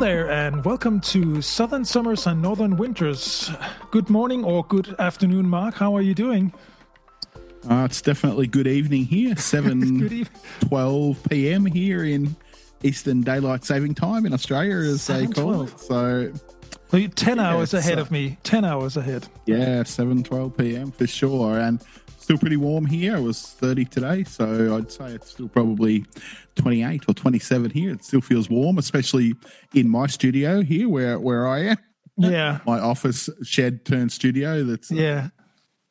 there, and welcome to Southern Summers and Northern Winters. Good morning or good afternoon, Mark. How are you doing? It's definitely good evening here, 7:12 p.m. here in Eastern Daylight Saving Time in Australia, as they call it. So you're 10 hours ahead of me. 10 hours ahead. Yeah, 7:12 p.m. for sure. And still pretty warm here. It was 30 today, so I'd say it's still probably 28 or 27 here. It still feels warm, especially in my studio here where I am. Yeah. My office shed turned studio that's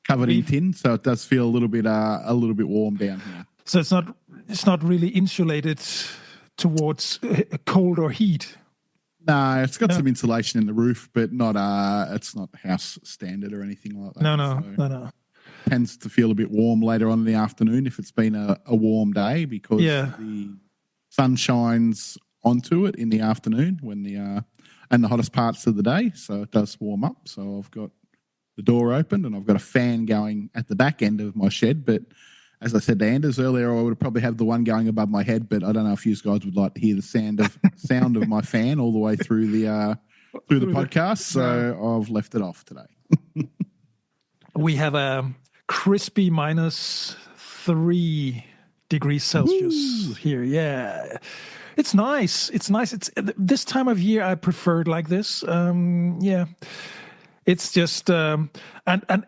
covered in tin, so it does feel a little bit warm down here. So it's not really insulated towards cold or heat. No, it's got some insulation in the roof, but not it's not house standard or anything like that. No. Tends to feel a bit warm later on in the afternoon if it's been a warm day, because the sun shines onto it in the afternoon when the hottest parts of the day, so it does warm up. So I've got the door opened and I've got a fan going at the back end of my shed, but as I said to Anders earlier, I would probably have the one going above my head, but I don't know if you guys would like to hear the sound of my fan all the way through the podcast, so I've left it off today. We have a crispy -3 degrees Celsius here. Yeah, it's nice. It's this time of year I prefer it like this. It's just and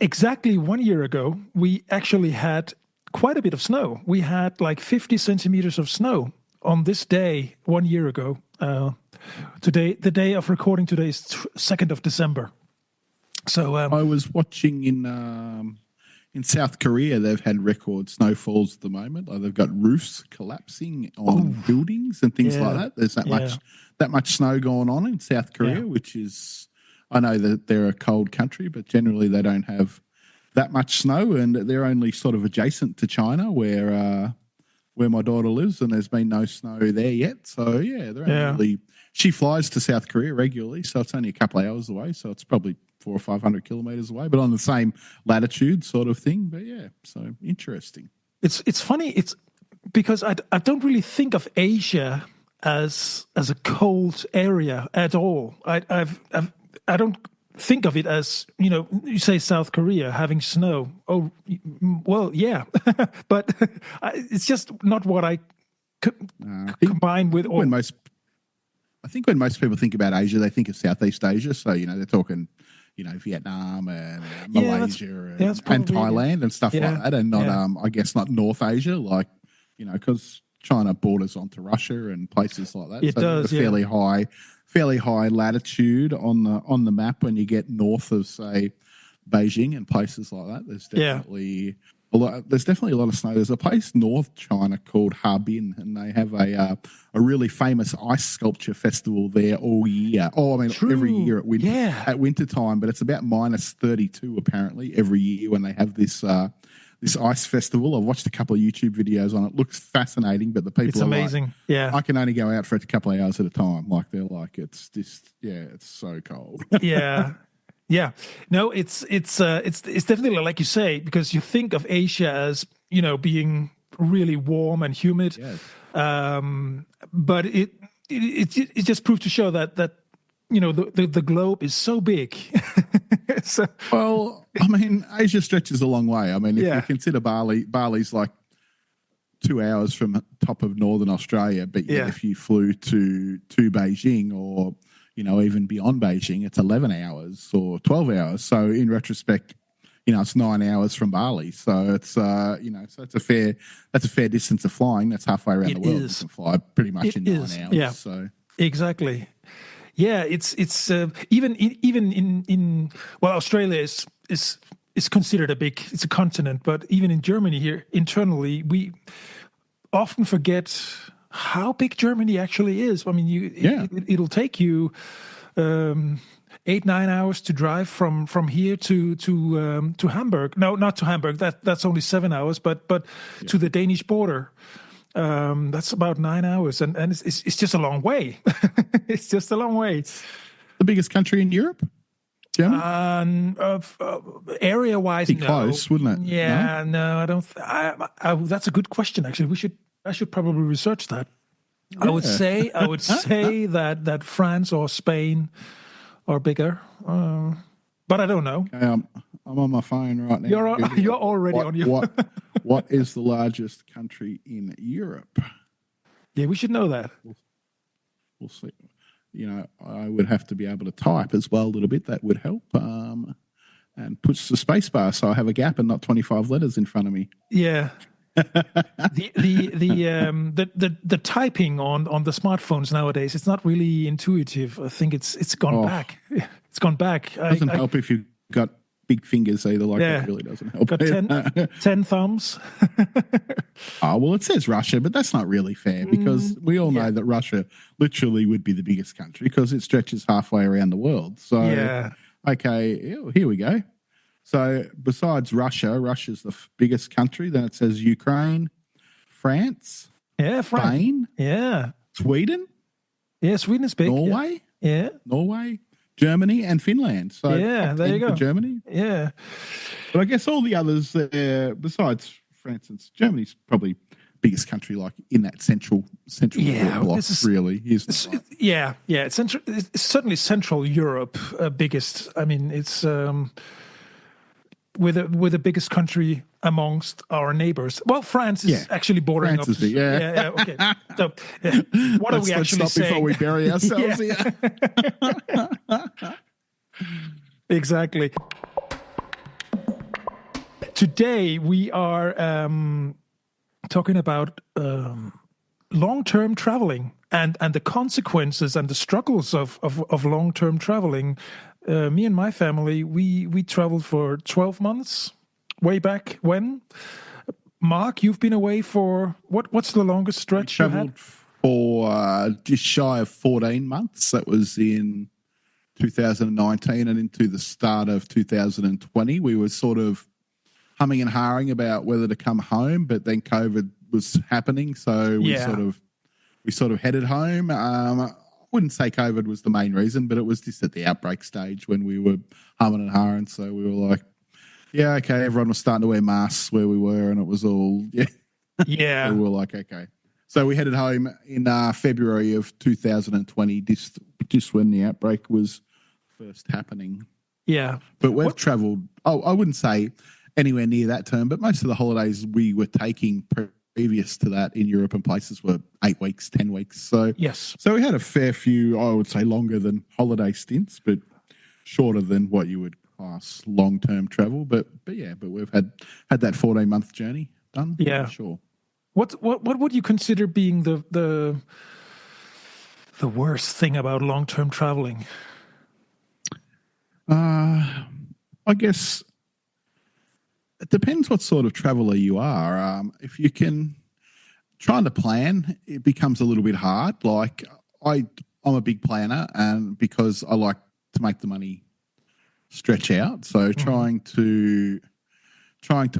exactly 1 year ago we actually had quite a bit of snow. We had like 50 centimeters of snow on this day 1 year ago. Today, the day of recording today is 2nd of December. So I was watching in South Korea, they've had record snowfalls at the moment. Like they've got roofs collapsing on buildings and things like that. There's that much snow going on in South Korea, which is, I know that they're a cold country, but generally they don't have that much snow, and they're only sort of adjacent to China where my daughter lives, and there's been no snow there yet. So she flies to South Korea regularly, so it's only a couple of hours away. So it's probably 400 or 500 kilometers away, but on the same latitude sort of thing. But so interesting. It's funny. It's because I don't really think of Asia as a cold area at all. I don't think of it as, you say South Korea having snow. Oh, well, yeah, but it's just not what I combine with. I think when most people think about Asia, they think of Southeast Asia. So, they're talking, Vietnam and Malaysia and Thailand and stuff like that. And not, I guess, not North Asia, like, because China borders onto Russia and places like that. It does, fairly high latitude on the map when you get north of, say, Beijing and places like that. There's definitely a lot of snow. There's a place north China called Harbin, and they have a really famous ice sculpture festival there all year. Every year at winter time, but it's about -32 apparently every year when they have this ice festival. I've watched a couple of YouTube videos on it. It looks fascinating, but the people it's amazing. I can only go out for a couple of hours at a time. Like they're like, it's just, it's so cold. Yeah. No, it's definitely like you say, because you think of Asia as, being really warm and humid. Yes. But it just proved to show that the globe is so big. Asia stretches a long way. I mean, if you consider Bali's like 2 hours from the top of northern Australia, but if you flew to Beijing or, even beyond Beijing, it's 11 hours or 12 hours. So in retrospect, it's 9 hours from Bali. So it's, so that's a fair distance of flying. That's halfway around the world. You can fly pretty much in 9 hours. Yeah, so exactly. Yeah, it's even in Australia is considered it's a continent, but even in Germany here internally, we often forget how big Germany actually is. I mean, it'll take you 8-9 hours to drive from here to Hamburg. No, not to Hamburg. That's only 7 hours, but to the Danish border. That's about 9 hours, and it's just a long way. It's just a long way. The biggest country in Europe, Germany. Area-wise, be close, wouldn't it? Yeah, no, I don't. That's a good question. Actually, I should probably research that. I would say that France or Spain are bigger, but I don't know. Okay, I'm on my phone right now. You're already on your. What is the largest country in Europe? Yeah, we should know that. We'll see. You know, I would have to be able to type as well a little bit. That would help. And push the space bar so I have a gap and not 25 letters in front of me. Yeah. The typing on the smartphones nowadays, it's not really intuitive. I think it's gone back. It's gone back. Doesn't help if you've got big fingers either. Like that really doesn't help. Got 10 thumbs. Oh, well, it says Russia, but that's not really fair because we all know that Russia literally would be the biggest country because it stretches halfway around the world. So, okay, here we go. So besides Russia, Russia's the biggest country. Then it says Ukraine, France, Spain, Sweden. Yeah, Sweden is big. Norway. Yeah. Norway, Germany, and Finland. So there you go. Germany. Yeah. But I guess all the others besides France and Germany's probably biggest country, like in that central block, really. It's certainly Central Europe biggest. I mean, it's we're the biggest country amongst our neighbors. Well, France is actually bordering France up. Okay. So, what are we actually saying? Before we bury ourselves here. Exactly. Today we are talking about long-term traveling and the consequences and the struggles of long-term traveling. Me and my family, we traveled for 12 months way back when. Mark, you've been away for what's the longest stretch you had? For just shy of 14 months. That was in 2019 and into the start of 2020. We were sort of humming and hawing about whether to come home, but then COVID was happening, so we sort of headed home. I wouldn't say COVID was the main reason, but it was just at the outbreak stage when we were humming and hawing. So we were like, yeah, okay, everyone was starting to wear masks where we were, and it was all, yeah. So we were like, okay. So we headed home in February of 2020, just when the outbreak was first happening. Yeah. But we've travelled, I wouldn't say anywhere near that term, but most of the holidays we were taking previous to that in Europe and places were 8 weeks, 10 weeks. So yes. So we had a fair few, I would say longer than holiday stints, but shorter than what you would class long-term travel. But we've had that 14-month journey done. Yeah. Sure. What would you consider being the worst thing about long-term traveling? I guess it depends what sort of traveller you are. If you can trying to plan, it becomes a little bit hard. Like I'm a big planner, and because I like to make the money stretch out, so trying to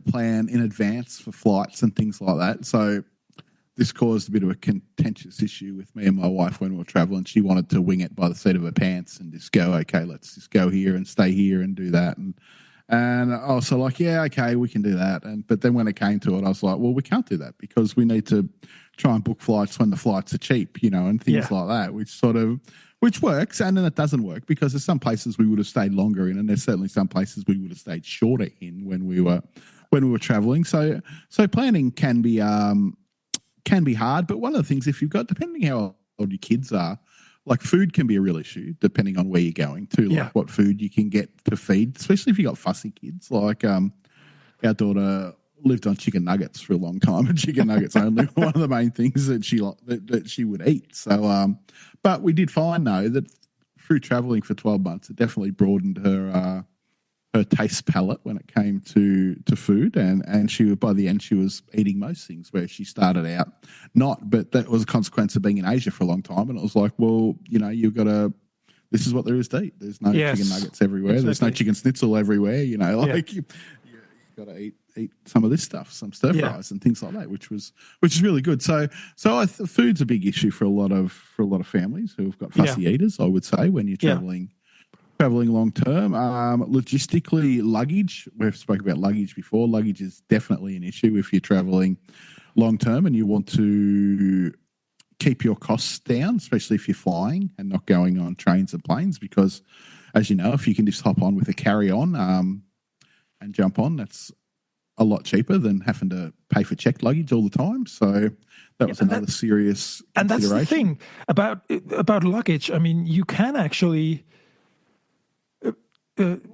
plan in advance for flights and things like that. So this caused a bit of a contentious issue with me and my wife when we were traveling. She wanted to wing it by the seat of her pants and just go, okay, let's just go here and stay here and do that. And I was like, yeah, okay, we can do that. But then when it came to it, I was like, well, we can't do that because we need to try and book flights when the flights are cheap, and things like that, which works. And then it doesn't work because there's some places we would have stayed longer in, and there's certainly some places we would have stayed shorter in when we were traveling. So planning can be hard. But one of the things, if you've got, depending how old your kids are, like food can be a real issue depending on where you're going to, like what food you can get to feed, especially if you've got fussy kids. Like our daughter lived on chicken nuggets for a long time, and chicken nuggets only one of the main things that she would eat. So, but we did find though that through traveling for 12 months, it definitely broadened her taste palette when it came to food, and she by the end she was eating most things where she started out not, but that was a consequence of being in Asia for a long time, and it was like, well, you've got to. This is what there is to eat. There's no chicken nuggets everywhere. Exactly. There's no chicken schnitzel everywhere. You've got to eat some of this stuff, some stir fries and things like that, which is really good. So food's a big issue for a lot of families who've got fussy eaters. I would say when you're traveling long term. Logistically, luggage. We've spoken about luggage before. Luggage is definitely an issue if you're traveling long term and you want to keep your costs down, especially if you're flying and not going on trains and planes, because, as you know, if you can just hop on with a carry-on and jump on, that's a lot cheaper than having to pay for checked luggage all the time. So that was another serious and that's the consideration. thing about luggage. I mean, you can actually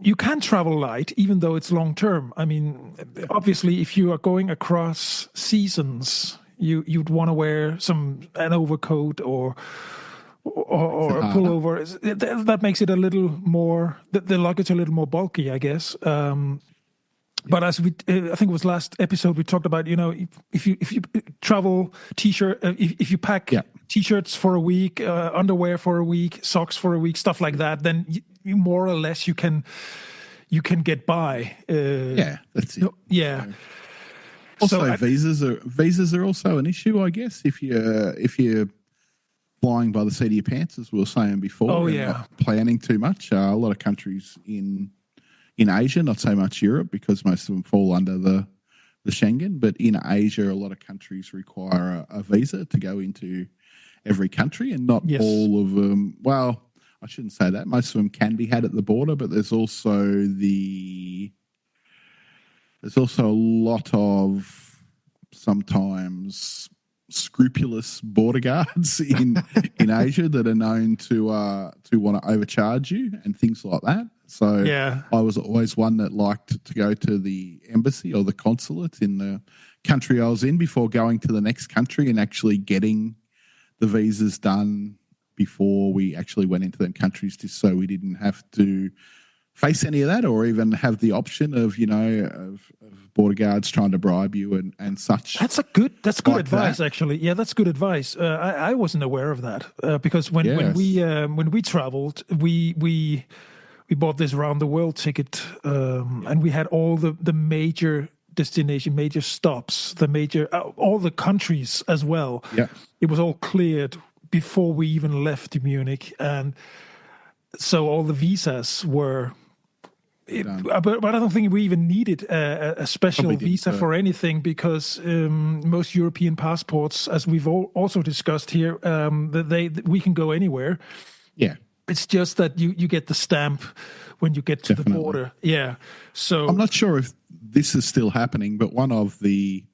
you can travel light even though it's long term. I mean, obviously, if you are going across seasons, you'd want to wear an overcoat or a pullover. That makes it a little more the luggage a little more bulky, I guess. But as I think it was last episode, we talked about, if you travel t-shirt, if you pack t-shirts for a week, underwear for a week, socks for a week, stuff like that, then you more or less you can get by. That's it. Yeah. Also, visas are also an issue, I guess. If you're flying by the seat of your pants, as we were saying before, not planning too much. A lot of countries in Asia, not so much Europe, because most of them fall under the Schengen, but in Asia, a lot of countries require a visa to go into every country, and not all of them. Well, I shouldn't say that. Most of them can be had at the border, but there's also a lot of sometimes scrupulous border guards in Asia that are known to want to overcharge you and things like that. So I was always one that liked to go to the embassy or the consulate in the country I was in before going to the next country and actually getting the visas done before we actually went into them countries, just so we didn't have to face any of that, or even have the option of border guards trying to bribe you and such. That's good advice, actually. Yeah, that's good advice. I wasn't aware of that because when we traveled, we bought this round the world ticket, and we had all the major major stops, all the countries as well. Yeah, it was all cleared before we even left Munich, and so all the visas were. But I don't think we even needed a special visa for anything, because most European passports, as we've also discussed here, we can go anywhere. Yeah. It's just that you get the stamp when you get to the border. Yeah. So I'm not sure if this is still happening, but one of the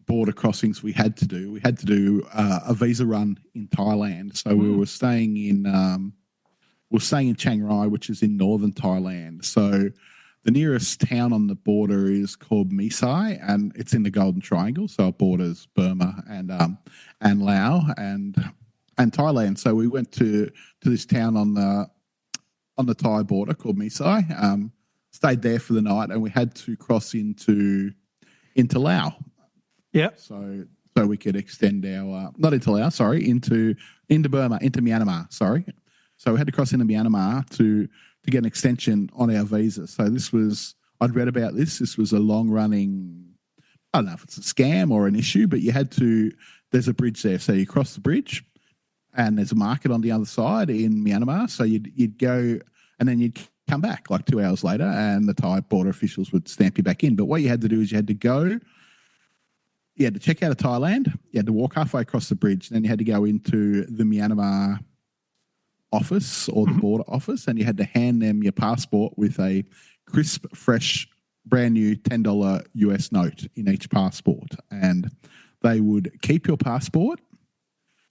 border crossings we had to do a visa run in Thailand. So we were staying in Chiang Rai, which is in northern Thailand. So the nearest town on the border is called Misai, and it's in the Golden Triangle. So it borders Burma and Laos and Thailand. So we went to this town on the Thai border called Misai. Stayed there for the night, and we had to cross into Laos. Yeah. So we could extend our not into Laos, sorry, into Burma, into Myanmar, sorry. So we had to cross into Myanmar to get an extension on our visa. So I'd read about this. This was a long-running, I don't know if it's a scam or an issue, but there's a bridge there. So you cross the bridge, and there's a market on the other side in Myanmar. So you'd go, and then you'd come back like 2 hours later, and the Thai border officials would stamp you back in. But what you had to do is you had to check out of Thailand, you had to walk halfway across the bridge, and then you had to go into the Myanmar office or the border office, and you had to hand them your passport with a crisp, fresh, brand new $10 US note in each passport. And they would keep your passport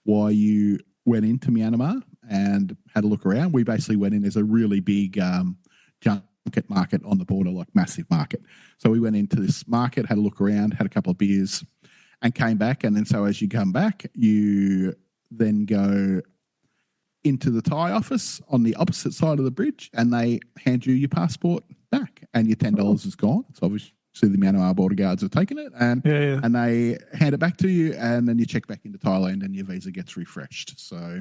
while you went into Myanmar and had a look around. We basically went in. There's a really big junket market on the border, like massive market. So we went into this market, had a look around, had a couple of beers, and came back. And then so as you come back, you then go into the Thai office on the opposite side of the bridge, and they hand you your passport back, and your $10 is gone. It's obviously the Myanmar border guards have taken it, and they hand it back to you, and then you check back into Thailand, and your visa gets refreshed. So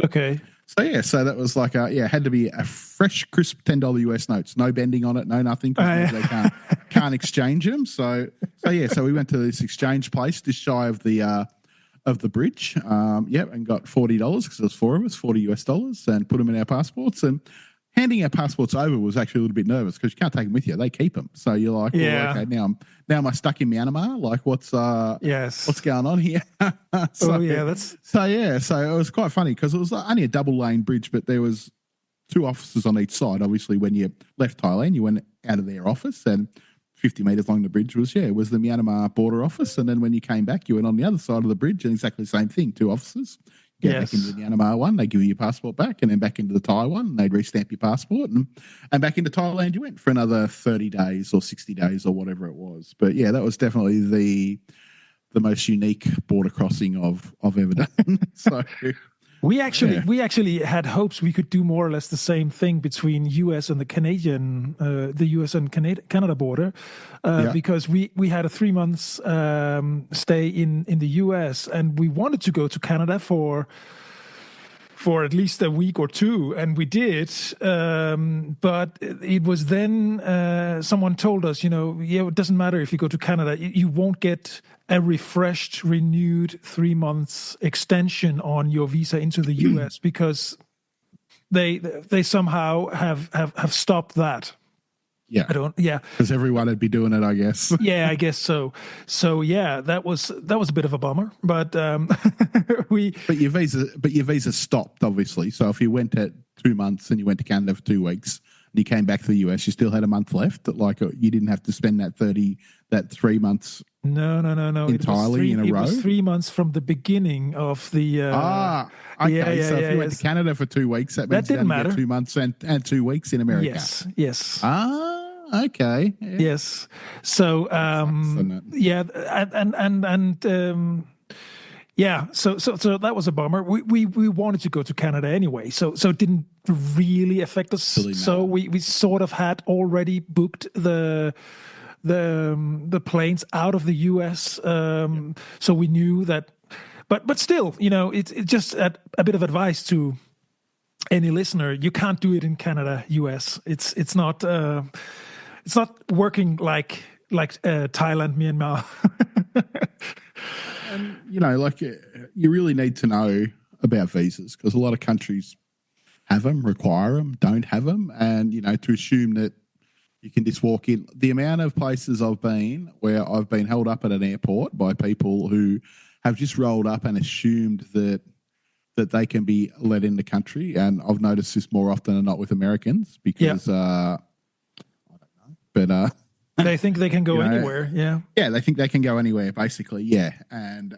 so that was like had to be a fresh, crisp $10 US notes, no bending on it, no nothing, because they can't exchange them. So we went to this exchange place just shy of the bridge, and got $40 because there was four of us, $40 US, and put them in our passports. And handing our passports over was actually a little bit nervous because you can't take them with you; they keep them. So you're like, well, okay, now am I stuck in Myanmar? Like, what's going on here? So it was quite funny because it was only a double lane bridge, but there was 2 officers on each side. Obviously, when you left Thailand, you went out of their office, and 50 metres along the bridge was the Myanmar border office. And then when you came back, you went on the other side of the bridge, and exactly the same thing, 2 officers. Get back into the Myanmar one, they give you your passport back, and then back into the Thai one, and they'd restamp your passport, and back into Thailand you went for another 30 days or 60 days or whatever it was. But yeah, that was definitely the most unique border crossing I've ever done. So we actually had hopes we could do more or less the same thing between US and the US and Canada border, because we had a 3 months stay in the US, and we wanted to go to Canada for at least a week or 2, and we did. But it was then someone told us, it doesn't matter if you go to Canada, you won't get a refreshed, renewed 3 months extension on your visa into the US because they somehow have stopped that. Yeah. Because everyone would be doing it, I guess. Yeah, I guess so. So yeah, that was a bit of a bummer, but But your visa stopped, obviously. So if you went at 2 months and you went to Canada for 2 weeks and you came back to the US, you still had a month left. Like you didn't have to spend that 3 months. No. Entirely in a row. It was 3 months from the beginning of the. Okay. So if you went to Canada for 2 weeks, that means didn't matter. Get 2 months and 2 weeks in America. Yes. Okay. Yeah. Yes. So So that was a bummer. We wanted to go to Canada anyway, so it didn't really affect us. So we sort of had already booked the planes out of the US, so we knew that. But still, it's just a bit of advice to any listener: you can't do it in Canada, US. It's not working like Thailand, Myanmar. And, you really need to know about visas because a lot of countries have them, require them, don't have them. And, to assume that you can just walk in. The amount of places I've been where I've been held up at an airport by people who have just rolled up and assumed that they can be let in the country. And I've noticed this more often than not with Americans because, I don't know, but... They think they can go anywhere, yeah. Yeah, they think they can go anywhere, basically, yeah. And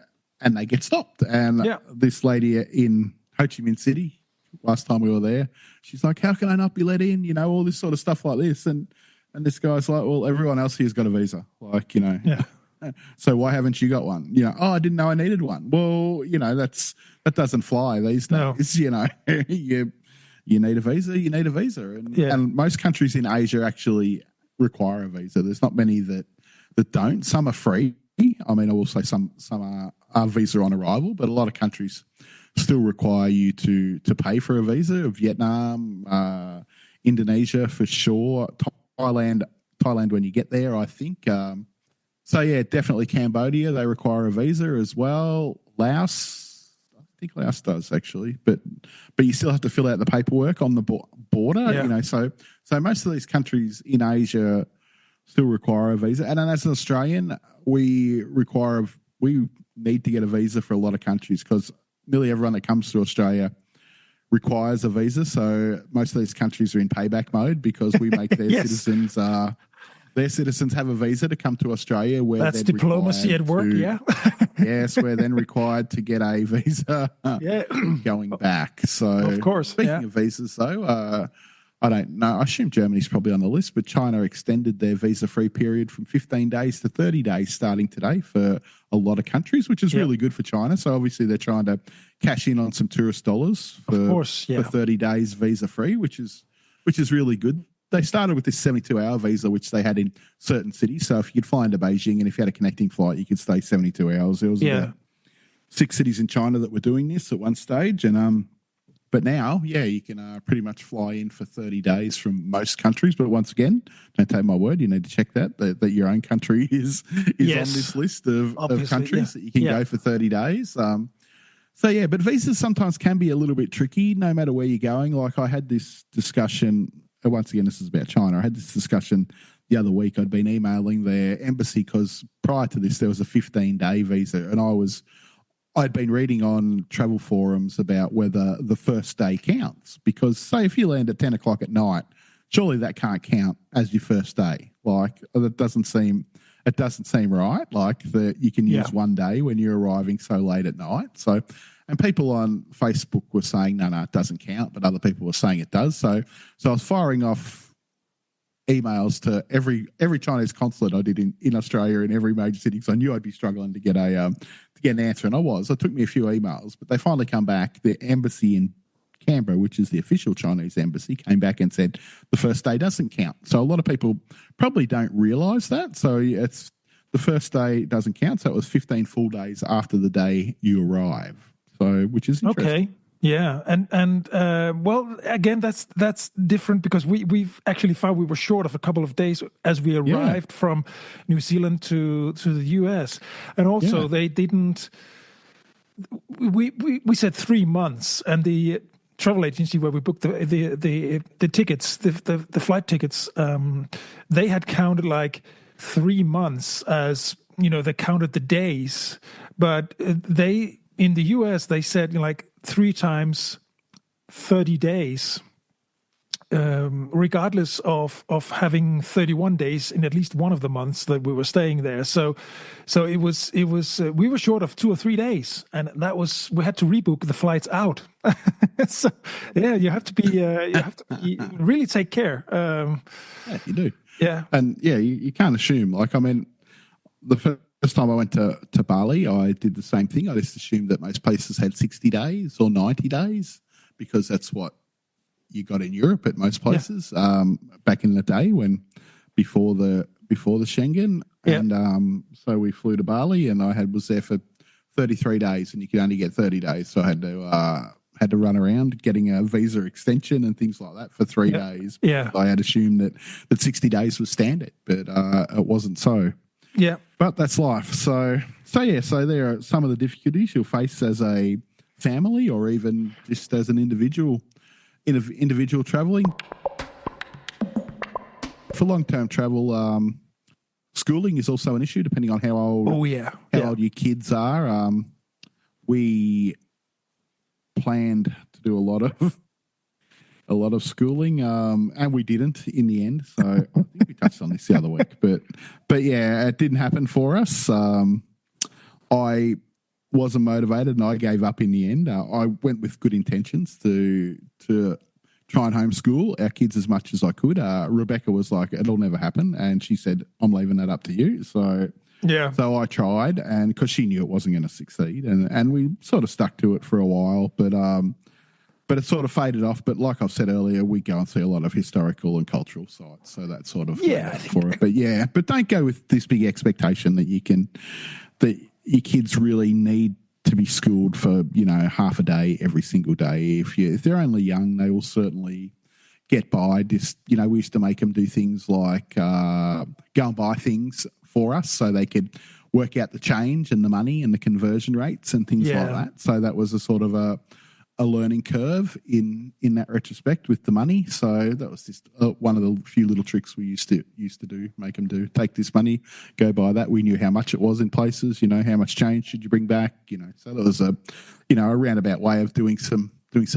they get stopped. And this lady in Ho Chi Minh City, last time we were there, she's like, how can I not be let in? All this sort of stuff like this. And this guy's like, well, everyone else here's got a visa. Like, Yeah. So why haven't you got one? I didn't know I needed one. Well, that doesn't fly these days. No. You need a visa, you need a visa. And most countries in Asia actually require a visa. There's not many that don't. Some are free. I mean, I will say some are visa on arrival, but a lot of countries still require you to pay for a visa. Vietnam, Indonesia for sure. Thailand when you get there, I think. So yeah, definitely Cambodia. They require a visa as well. Laos, I think Laos does actually, but you still have to fill out the paperwork on the border. Yeah. So most of these countries in Asia still require a visa. And then as an Australian, we need to get a visa for a lot of countries because nearly everyone that comes to Australia requires a visa. So most of these countries are in payback mode because we make their citizens have a visa to come to Australia. Where that's diplomacy at work, Yes, we're then required to get a visa going back. So of course, speaking of visas though, I don't know. I assume Germany's probably on the list, but China extended their visa-free period from 15 days to 30 days starting today for a lot of countries, which is really good for China. So obviously they're trying to cash in on some tourist dollars for 30 days visa-free, which is really good. They started with this 72-hour visa, which they had in certain cities. So if you could fly into Beijing and if you had a connecting flight, you could stay 72 hours. There was about 6 cities in China that were doing this at one stage. And but now, you can pretty much fly in for 30 days from most countries. But once again, don't take my word. You need to check that your own country is on this list of countries that you can go for 30 days. So, yeah, but visas sometimes can be a little bit tricky no matter where you're going. Like I had this discussion, once again, this is about China. I had this discussion the other week. I'd been emailing their embassy because prior to this, there was a 15-day visa. And I'd been reading on travel forums about whether the first day counts. Because, say, if you land at 10 o'clock at night, surely that can't count as your first day. Like, it doesn't seem right. Like that you can use one day when you're arriving so late at night. So, and people on Facebook were saying, no, it doesn't count, but other people were saying it does. So I was firing off emails to every Chinese consulate I did in Australia in every major city because I knew I'd be struggling to get an answer, and I was. It took me a few emails, but they finally come back. The embassy in Canberra, which is the official Chinese embassy, came back and said the first day doesn't count. So a lot of people probably don't realise that. So it's the first day doesn't count. So it was 15 full days after the day you arrive. So which is interesting. Okay. Yeah, and well, again, that's different because we've actually found we were short of a couple of days as we arrived from New Zealand to the US, and also they didn't. We said 3 months, and the travel agency where we booked the tickets, the flight tickets, they had counted like 3 months as they counted the days, but they in the US they said like 3 times 30 days, regardless of having 31 days in at least one of the months that we were staying there. So it was we were short of 2 or 3 days, and we had to rebook the flights out. So yeah, you have to be really take care. Yeah, you do. Yeah, and yeah, you can't assume. Like, I mean, the first time I went to Bali, I did the same thing. I just assumed that most places had 60 days or 90 days because that's what you got in Europe at most places back in the day before the Schengen. Yeah. And so we flew to Bali, and I was there for 33 days, and you could only get 30 days. So I had to run around getting a visa extension and things like that for 3 days. Yeah. I had assumed that 60 days was standard, but it wasn't so. Yeah. But that's life. So there are some of the difficulties you'll face as a family or even just as an individual traveling. For long-term travel, schooling is also an issue depending on how old old your kids are. We planned to do a lot of schooling, and we didn't in the end. So I think we touched on this the other week, but yeah, it didn't happen for us. I wasn't motivated, and I gave up in the end. I went with good intentions to try and homeschool our kids as much as I could. Rebecca was like, "It'll never happen," and she said, "I'm leaving that up to you." So I tried, and because she knew it wasn't going to succeed, and we sort of stuck to it for a while, but it sort of faded off. But like I've said earlier, we go and see a lot of historical and cultural sites, so that sort of for it. But don't go with this big expectation that that your kids really need to be schooled for half a day every single day. If they're only young, they will certainly get by. Just we used to make them do things like go and buy things for us, so they could work out the change and the money and the conversion rates and things like that. So that was a sort of a learning curve in that retrospect with the money. So that was just one of the few little tricks we used to do, make them do. Take this money, go buy that. We knew how much it was in places, how much change should you bring back, So that was a roundabout way of doing some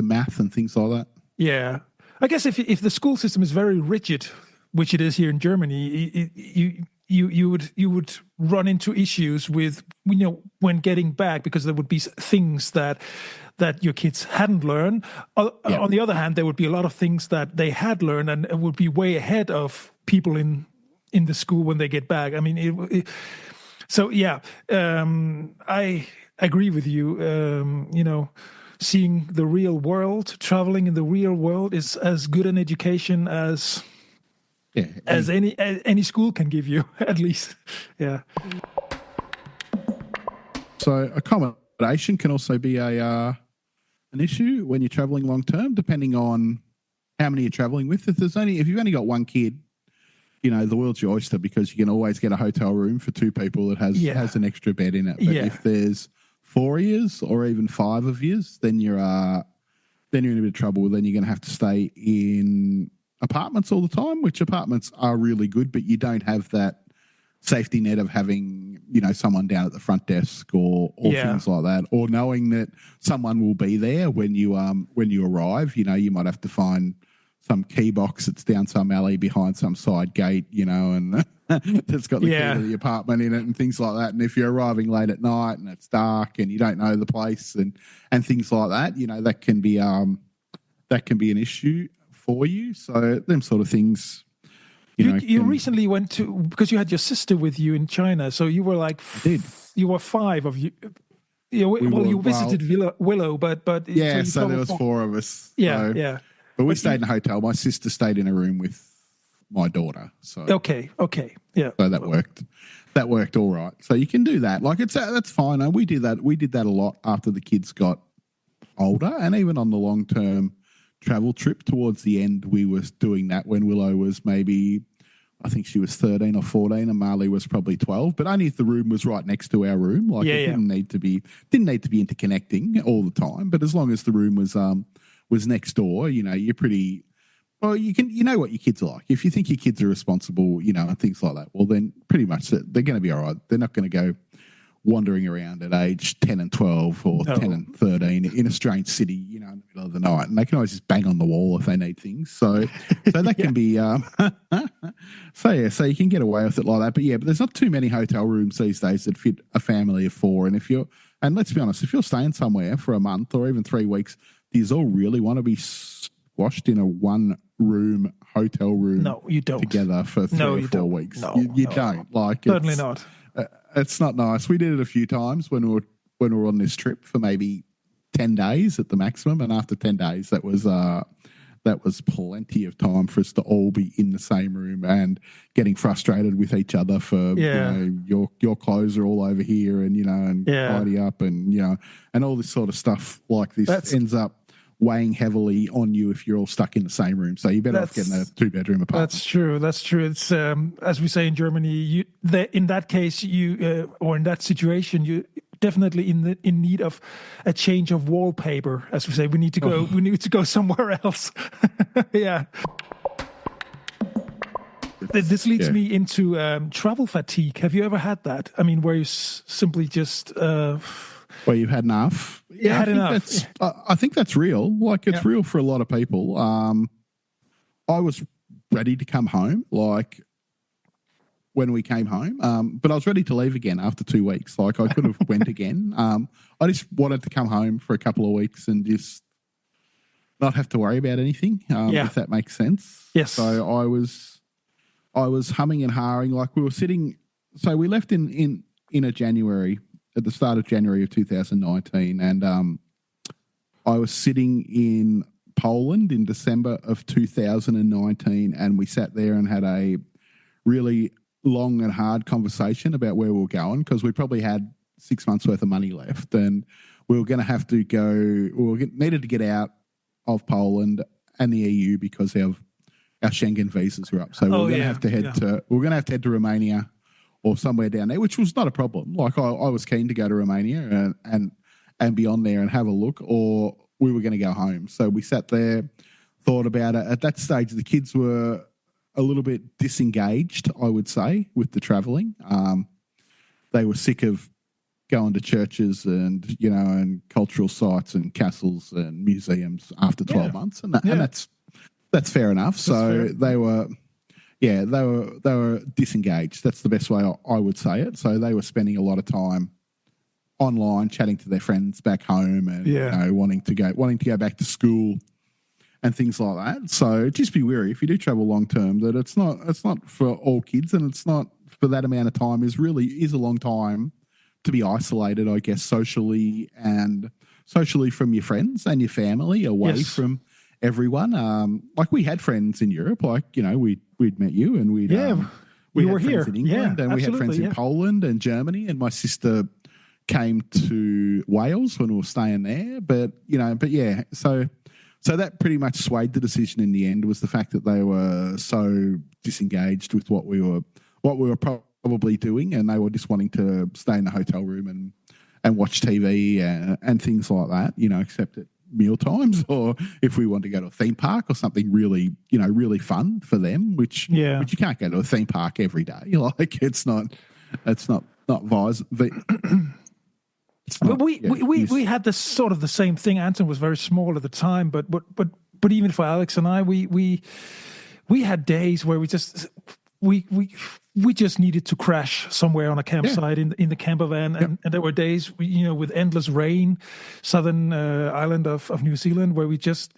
math and things like that. Yeah. I guess if the school system is very rigid, which it is here in Germany, you would run into issues with when getting back, because there would be things that your kids hadn't learned. On the other hand, there would be a lot of things that they had learned and would be way ahead of people in the school when they get back. I mean, I agree with you. Seeing the real world, traveling in the real world is as good an education as any school can give you, at least. Yeah. So accommodation can also be an issue when you're traveling long term, depending on how many you're traveling with. If you've only got one kid, the world's your oyster, because you can always get a hotel room for 2 people that has an extra bed in it. But if there's 4 years or even 5 of years, then you're in a bit of trouble. Then you're going to have to stay in apartments all the time, which apartments are really good, but you don't have that safety net of having, someone down at the front desk or things like that, or knowing that someone will be there when you arrive. You might have to find some key box that's down some alley behind some side gate, and that's got the key to the apartment in it and things like that. And if you're arriving late at night and it's dark and you don't know the place and things like that, that can be an issue for you. So them sort of things. You recently went to, because you had your sister with you in China, so you were like, you were 5 of you. You visited Willow, but so there was 4 of us. Yeah. But we stayed in a hotel. My sister stayed in a room with my daughter. So okay, yeah. So that worked. That worked all right. So you can do that. Like that's fine. We did that. We did that a lot after the kids got older, and even on the long term travel trip towards the end, we was doing that when Willow was maybe, I think she was 13 or 14 and Marley was probably 12, but only if the room was right next to our room. Like it didn't need to be interconnecting all the time, but as long as the room was next door, you're pretty, well, you know what your kids are like. If you think your kids are responsible, and things like that, well, then pretty much they're going to be all right. They're not going to go wandering around at age 10 and 12 or 10 and 13 in a strange city, in the middle of the night. And they can always just bang on the wall if they need things. So that can be, so you can get away with it like that. But there's not too many hotel rooms these days that fit a family of 4. And let's be honest, if you're staying somewhere for a month or even 3 weeks, do you all really want to be squashed in a 1-room hotel room? No, you don't. Together for 3 or 4 weeks. No, you don't. Like, certainly not. It's not nice. We did it a few times when we were on this trip for maybe 10 days at the maximum, and after 10 days, that was plenty of time for us to all be in the same room and getting frustrated with each other for your clothes are all over here and tidy up and and all this sort of stuff like this ends up weighing heavily on you if you're all stuck in the same room. So you better off getting a 2-bedroom apartment. That's true. It's as we say in Germany, in that case, or in that situation, you definitely in need of a change of wallpaper. As we say, we need to go. We need to go somewhere else. Yeah. This leads me into travel fatigue. Have you ever had that? I mean, where you simply just. Well, you've had enough. I think that's real. Like, it's real for a lot of people. I was ready to come home, like, when we came home, but I was ready to leave again after 2 weeks. Like, I could have went again. I just wanted to come home for a couple of weeks and just not have to worry about anything, if that makes sense. Yes. So I was humming and hawing. Like, we were sitting. So we left in a January. At the start of January of 2019, and I was sitting in Poland in December of 2019, and we sat there and had a really long and hard conversation about where we were going, because we probably had 6 months worth of money left, and we were going to have to go. Needed to get out of Poland and the EU because our Schengen visas were up, so we're going to have to head to Romania or somewhere down there, which was not a problem. Like, I was keen to go to Romania and be on there and have a look, or we were going to go home. So we sat there, thought about it. At that stage, the kids were a little bit disengaged, I would say, with the travelling. They were sick of going to churches and cultural sites and castles and museums after 12 months, and that's fair enough. They were. Yeah, they were disengaged. That's the best way I would say it. So they were spending a lot of time online, chatting to their friends back home, and wanting to go back to school and things like that. So just be wary if you do travel long term that it's not for all kids, and it's not for that amount of time. Is a long time to be isolated, I guess, socially from your friends and your family, away from everyone. Like, we had friends in Europe, like, we'd met you, and we were here in England, and we had friends in Poland and Germany, and my sister came to Wales when we were staying there. But so that pretty much swayed the decision in the end, was the fact that they were so disengaged with what we were probably doing, and they were just wanting to stay in the hotel room watch TV and things like that, except at meal times, or if we want to go to a theme park or something really, really fun for them, which you can't go to a theme park every day. Like it's not wise. But we had this sort of the same thing. Anton was very small at the time, but even for Alex and I, we had days where we just needed to crash somewhere on a campsite in the camper van, and there were days with endless rain, southern island of New Zealand, where we just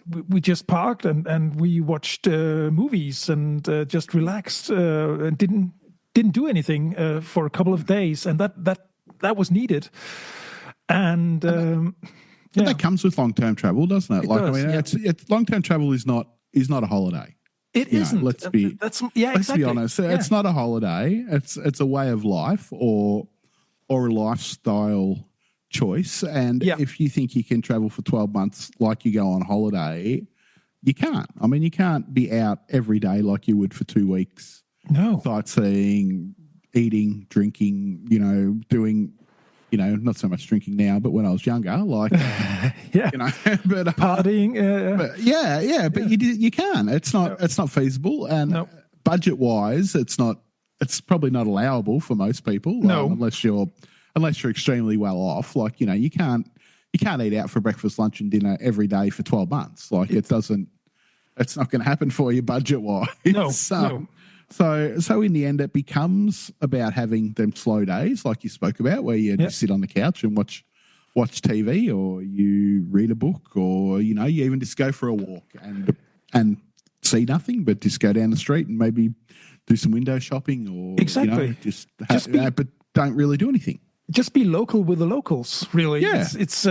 parked and we watched movies and just relaxed and didn't do anything for a couple of days, and that was needed. And but that comes with long-term travel, doesn't it? It's long-term travel is not a holiday. It isn't. Let's be honest. Yeah. It's not a holiday. It's a way of life or a lifestyle choice. And if you think you can travel for 12 months like you go on holiday, you can't. I mean, you can't be out every day like you would for 2 weeks. No. Sightseeing, eating, drinking, doing, not so much drinking now, but when I was younger, like, but partying, but you can. It's not feasible, and budget wise, it's probably not allowable for most people. Unless you're extremely well off. Like, you can't eat out for breakfast, lunch, and dinner every day for 12 months. Like, it's not going to happen for you budget wise. No. So in the end, it becomes about having them slow days, like you spoke about, where you just sit on the couch and watch TV, or you read a book, or you even just go for a walk and see nothing, but just go down the street and maybe do some window shopping, or but don't really do anything. Just be local with the locals, really. Yeah. It's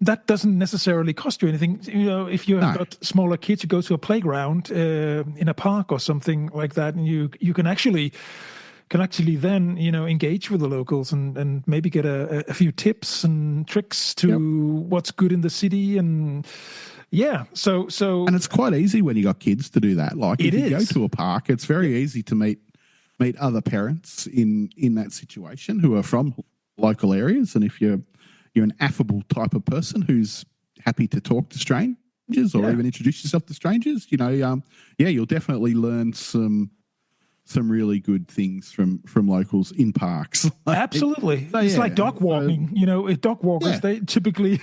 that doesn't necessarily cost you anything. If you have got smaller kids, you go to a playground in a park or something like that, and you can actually then engage with the locals and maybe get a few tips and tricks to what's good in the city. And so and it's quite easy when you got kids to do that. Like, if you go to a park, it's very easy to meet other parents in that situation who are from local areas, and if you're an affable type of person who's happy to talk to strangers or even introduce yourself to strangers, you'll definitely learn some really good things from locals in parks. Absolutely. It's like dog walking. Dog walkers, they typically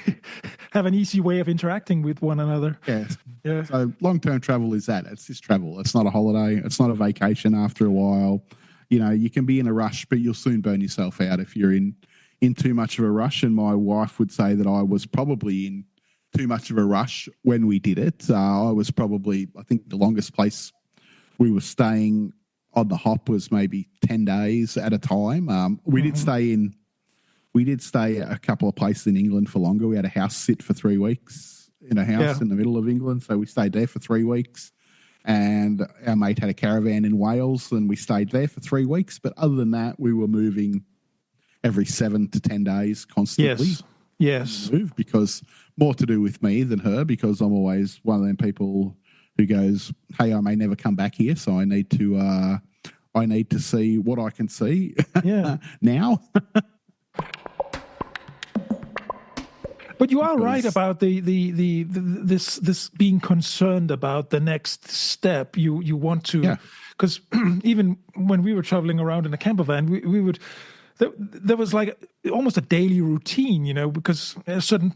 have an easy way of interacting with one another. Yes. Yeah. So long-term travel is that. It's just travel. It's not a holiday. It's not a vacation after a while. You can be in a rush, but you'll soon burn yourself out if you're in too much of a rush. And my wife would say that I was probably in too much of a rush when we did it. I was probably, I think the longest place we were staying on the hop was maybe 10 days at a time. We did stay a couple of places in England for longer. We had a house sit for 3 weeks in a house in the middle of England. So we stayed there for 3 weeks, and our mate had a caravan in Wales, and we stayed there for 3 weeks. But other than that, we were moving every 7 to 10 days constantly. Yes. Move, because more to do with me than her, because I'm always one of them people who goes, hey, I may never come back here, so I need to see what I can see now. But you are right about this being concerned about the next step. You want to, because even when we were traveling around in a camper van, we would. There was like almost a daily routine, because a certain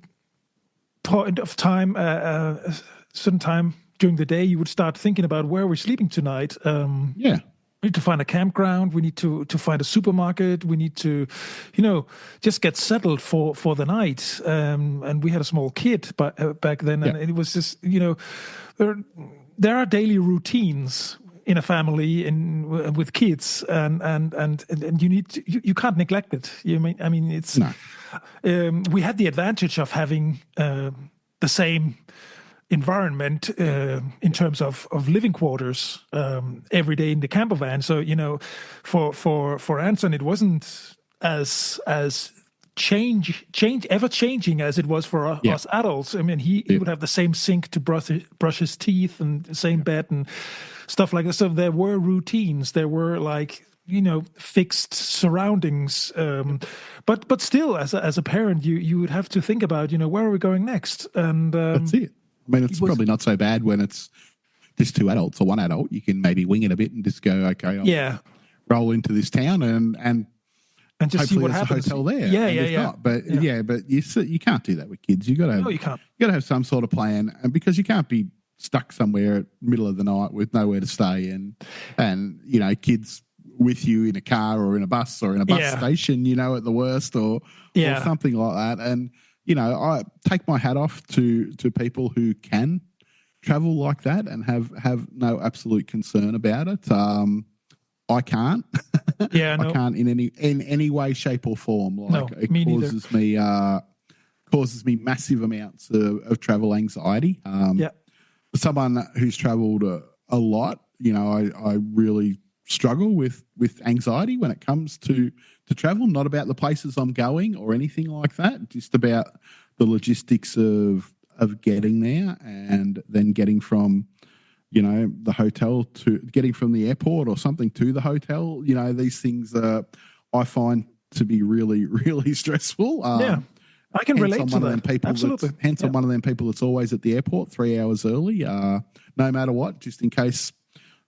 point of time, a certain time during the day, you would start thinking about where we're sleeping tonight. We need to find a campground. We need to find a supermarket. We need to, just get settled for the night. And we had a small kid back then, and it was just, there are daily routines in a family and with kids, and you can't neglect it. It's we had the advantage of having the same environment in terms of living quarters every day in the camper van. So for Anton, it wasn't as ever changing as it was for us adults. I mean, he would have the same sink to brush his teeth and the same bed and stuff like that. So there were routines. There were fixed surroundings. But still, as a parent, you would have to think about, where are we going next? And that's it. I mean, it's probably not so bad when it's just two adults or one adult. You can maybe wing it a bit and just go, okay, I'll roll into this town and just see what happens. A hotel there. Yeah. But you can't do that with kids. You got to have some sort of plan, and because you can't be stuck somewhere at middle of the night with nowhere to stay, and kids with you in a car or in a bus or in a bus station, at the worst, or something like that. And I take my hat off to people who can travel like that and have no absolute concern about it. I can't. I can't in any way, shape, or form. It causes me massive amounts of travel anxiety. For someone who's travelled a lot, I really struggle with anxiety when it comes to travel. Not about the places I'm going or anything like that. Just about the logistics of getting there and then getting from the hotel to getting from the airport or something to the hotel. These things I find to be really, really stressful. I can relate to that. Absolutely. I'm one of them people that's always at the airport 3 hours early, no matter what, just in case,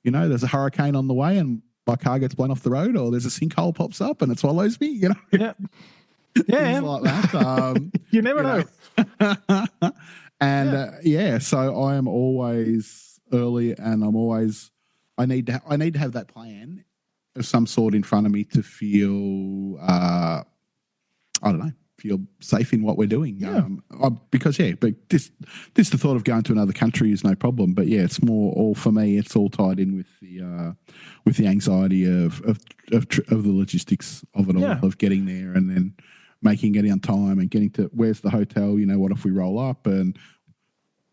there's a hurricane on the way and my car gets blown off the road, or there's a sinkhole pops up and it swallows me, Yeah. Things like that. You never know. And so I am always early, and I need to have that plan of some sort in front of me to feel feel safe in what we're doing. But just the thought of going to another country is no problem. But it's more all for me. It's all tied in with the anxiety of the logistics of it all, of getting there and then making it on time and getting to where's the hotel. What if we roll up and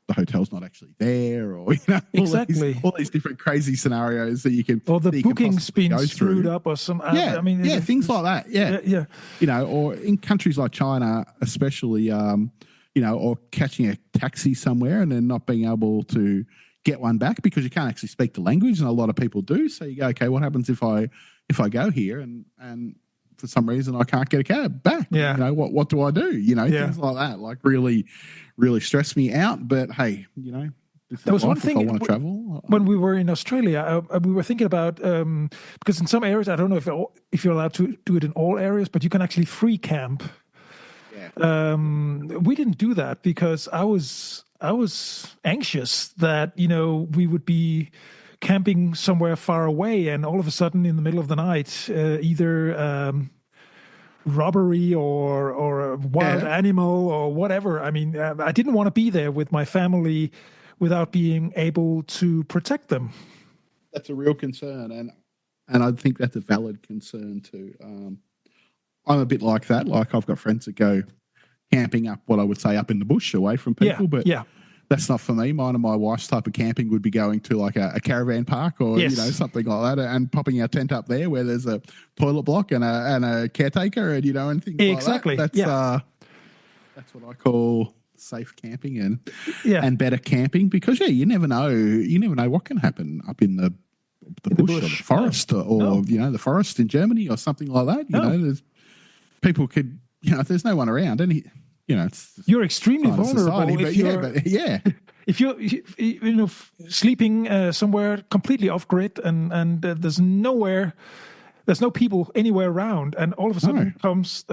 the hotel's not actually there, or exactly all these different crazy scenarios that you can, or the booking's been screwed up, or some things like that. Or in countries like China, especially, or catching a taxi somewhere and then not being able to get one back because you can't actually speak the language, and a lot of people do. So you go, okay, what happens if I go here and for some reason I can't get a cab back? What do I do? Things like that, like really, really stress me out. But hey, there was one thing. If I want to travel, when we were in Australia, we were thinking about because in some areas, I don't know if you're allowed to do it in all areas, but you can actually free camp. We didn't do that because I was anxious that we would be camping somewhere far away, and all of a sudden in the middle of the night, either robbery or a wild animal or whatever. I mean, I didn't want to be there with my family without being able to protect them. That's a real concern, and I think that's a valid concern too. I'm a bit like that. Like, I've got friends that go camping up what I would say up in the bush away from people, but that's not for me. Mine and my wife's type of camping would be going to like a caravan park or something like that, and popping our tent up there where there's a toilet block and a caretaker and and things exactly. like that. That's what I call safe camping and better camping, because you never know what can happen up in the bush or the forest or the forest in Germany or something like that. There's people could if there's no one around, and you're extremely vulnerable. If you're sleeping somewhere completely off grid and there's no people anywhere around, and all of a sudden comes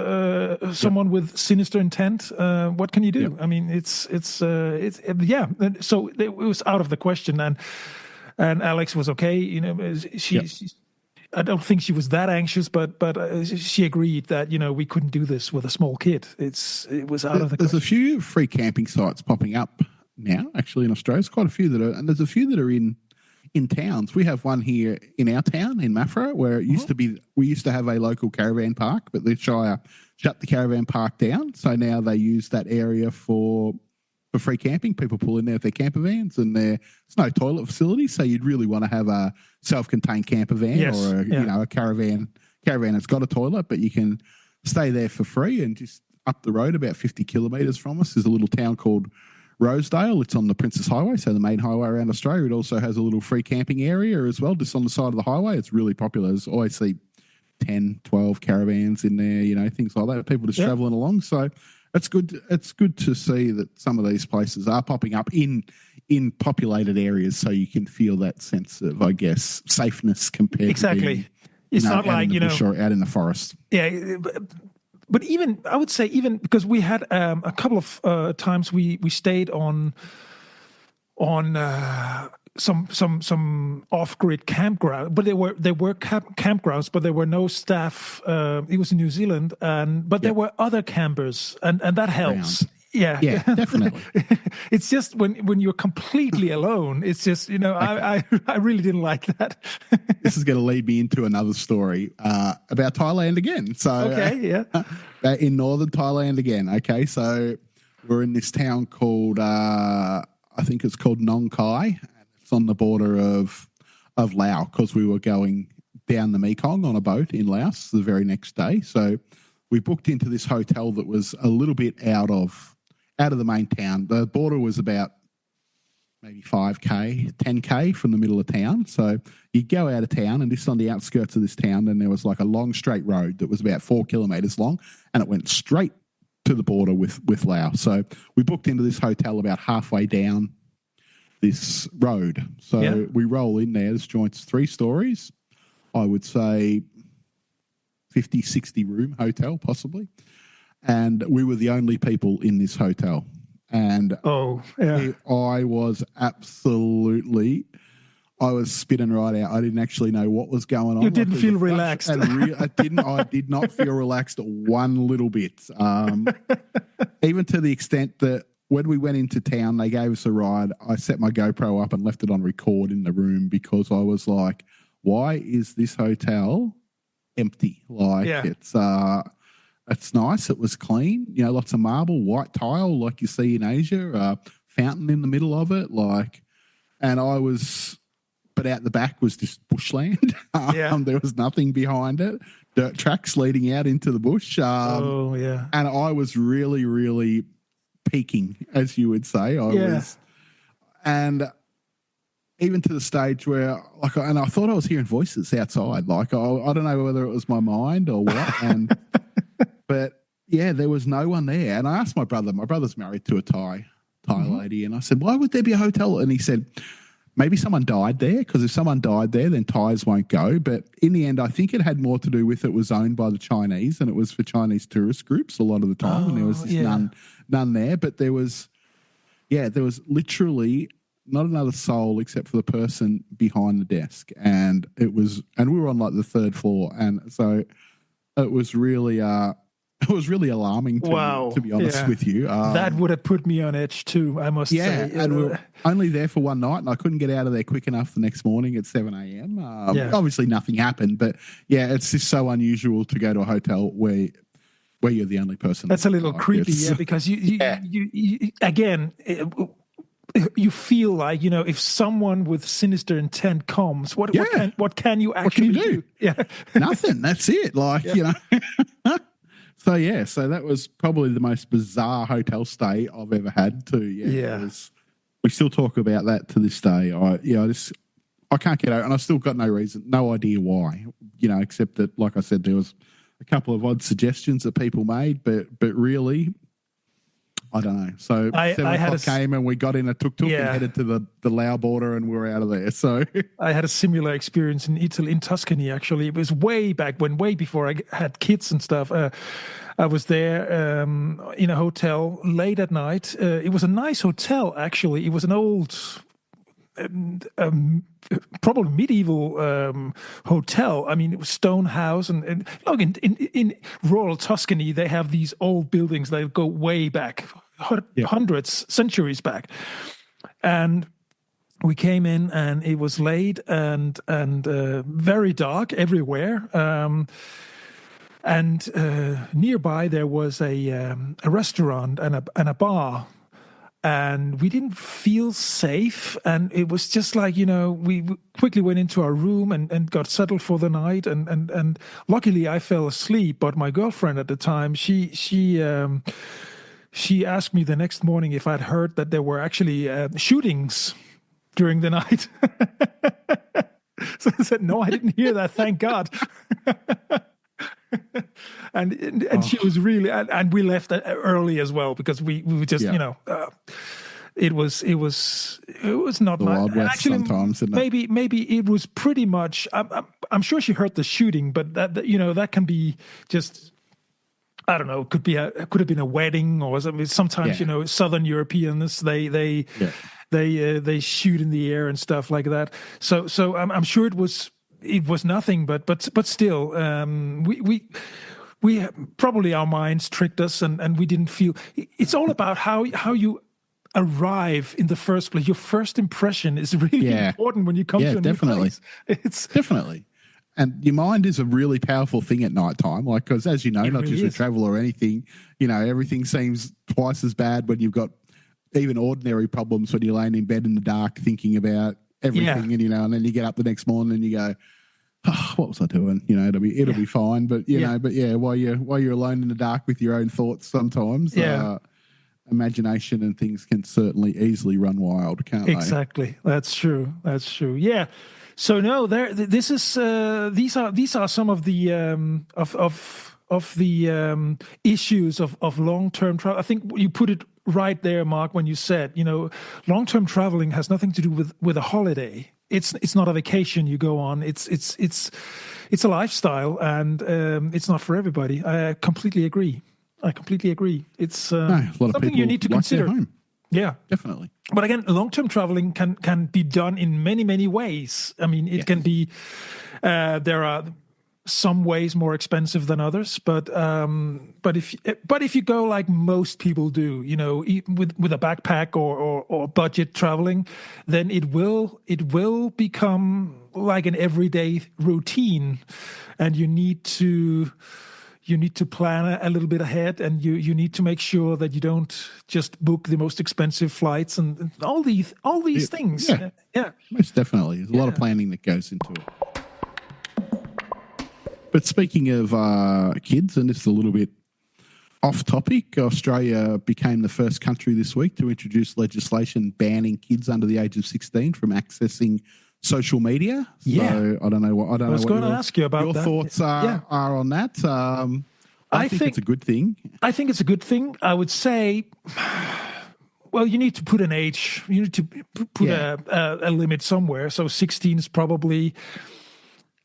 someone with sinister intent. What can you do? I mean, it's So it was out of the question, and Alex was okay. She's. I don't think she was that anxious, but she agreed that we couldn't do this with a small kid. It was out of the question. There's a few free camping sites popping up now, actually, in Australia. There's quite a few and there's a few that are in towns. We have one here in our town in Maffra, where it used to be. We used to have a local caravan park, but the Shire shut the caravan park down, so now they use that area for free camping. People pull in there with their camper vans, and it's no toilet facility, so you'd really want to have a self-contained camper van or a caravan that's got a toilet, but you can stay there for free. And just up the road, about 50 kilometres from us, is a little town called Rosedale. It's on the Princess Highway, so the main highway around Australia. It also has a little free camping area as well, just on the side of the highway. It's really popular. There's always 10, 12 caravans in there, things like that. People just traveling along. So it's good. It's good to see that some of these places are popping up in populated areas, so you can feel that sense of, I guess, safeness compared to being, it's not like, bush or out in the forest. Yeah. But even, I would say, even because we had a couple of times we stayed on some off-grid campground, but there were campgrounds, but there were no staff. It was in New Zealand, but there were other campers, and that helps. Around. Yeah, definitely. It's just when you're completely alone, it's just, I really didn't like that. This is going to lead me into another story about Thailand again. So, in northern Thailand again. Okay, so we're in this town called, I think it's called Nong Khai. It's on the border of Laos, because we were going down the Mekong on a boat in Laos the very next day. So we booked into this hotel that was a little bit out of the main town. The border was about maybe 5K, 10K from the middle of town. So you go out of town, and just on the outskirts of this town, then there was like a long straight road that was about 4 kilometres long, and it went straight to the border with Laos. So we booked into this hotel about halfway down this road. So we roll in there. This joint's 3 stories. I would say 50, 60 room hotel, possibly. And we were the only people in this hotel. And I was spinning right out. I didn't actually know what was going on. You didn't feel relaxed. I did not feel relaxed one little bit. Even to the extent that when we went into town, they gave us a ride. I set my GoPro up and left it on record in the room, because I was like, why is this hotel empty? It's nice. It was clean. Lots of marble, white tile like you see in Asia, fountain in the middle of it. But out the back was just bushland. There was nothing behind it. Dirt tracks leading out into the bush. And I was really, really peaking, as you would say. I was. And even to the stage where, and I thought I was hearing voices outside. I don't know whether it was my mind or what. But there was no one there. And I asked my brother. My brother's married to a Thai lady, and I said, "Why would there be a hotel?" And he said, "Maybe someone died there, because if someone died there, then Thais won't go." But in the end, I think it had more to do with it was owned by the Chinese, and it was for Chinese tourist groups a lot of the time, and there was none there. But there was literally not another soul except for the person behind the desk, and we were on the 3rd floor, and so it was really it was really alarming to be honest with you. That would have put me on edge too, I must say. And we were only there for one night, and I couldn't get out of there quick enough the next morning at 7 a.m. Obviously nothing happened, but it's just so unusual to go to a hotel where you're the only person. That's a little creepy, because you again, you feel like, if someone with sinister intent comes, what can you actually do? Nothing. That's it. So that was probably the most bizarre hotel stay I've ever had too. We still talk about that to this day. I can't get out, and I still got no idea why, except that, like I said, there was a couple of odd suggestions that people made, but really, I don't know. So 7 o'clock came, and we got in a tuk-tuk and headed to the Lao border, and we were out of there. So I had a similar experience in Italy, in Tuscany, actually. It was way before I had kids and stuff. I was there in a hotel late at night. It was a nice hotel, actually. It was an old, probably medieval hotel. I mean, it was stone house, and look, in rural Tuscany, they have these old buildings that go way back, hundreds, centuries back. And we came in, and it was late and very dark everywhere. And nearby there was a restaurant and a bar. And we didn't feel safe, and it was just like, we quickly went into our room and got settled for the night, and luckily I fell asleep. But my girlfriend at the time, she asked me the next morning if I'd heard that there were actually shootings during the night. So I said, no, I didn't hear that, thank God. and she was really, and we left early as well because we were just, it was not the nice. Wild West Actually, sometimes, isn't it? maybe it was pretty much. I'm sure she heard the shooting, but that can be just. I don't know. Could have been a wedding or something. Sometimes Southern Europeans they shoot in the air and stuff like that. So I'm sure it was nothing, but still we probably our minds tricked us and we didn't feel. It's all about how you arrive in the first place. Your first impression is really important when you come to a new place. It's definitely. And your mind is a really powerful thing at night time, like, because as you know, not just with travel or anything, everything seems twice as bad when you've got even ordinary problems when you're laying in bed in the dark thinking about everything, and and then you get up the next morning and you go, oh, what was I doing? It'll be fine. But while you're alone in the dark with your own thoughts, sometimes imagination and things can certainly easily run wild, can't they? Exactly. That's true. Yeah. So no, these are some of the issues of long-term travel. I think you put it right there, Mark, when you said, long-term traveling has nothing to do with a holiday. It's not a vacation you go on. It's a lifestyle, and it's not for everybody. I completely agree. It's a lot of something you need to consider. Home. Yeah, definitely. But again, long-term traveling can be done in many, many ways. I mean, it can be. There are some ways more expensive than others, but if you go like most people do, with a backpack or budget traveling, then it will become like an everyday routine, and you need to plan a little bit ahead, and you need to make sure that you don't just book the most expensive flights and all these things. Yeah, most definitely. There's a lot of planning that goes into it. But speaking of kids, and this is a little bit off topic, Australia became the first country this week to introduce legislation banning kids under the age of 16 from accessing social media. So I don't know what I was going to ask you about your thoughts are on that. I think it's a good thing. I think it's a good thing. I would say, well, you need to put an age. You need to put a limit somewhere. So 16 is probably.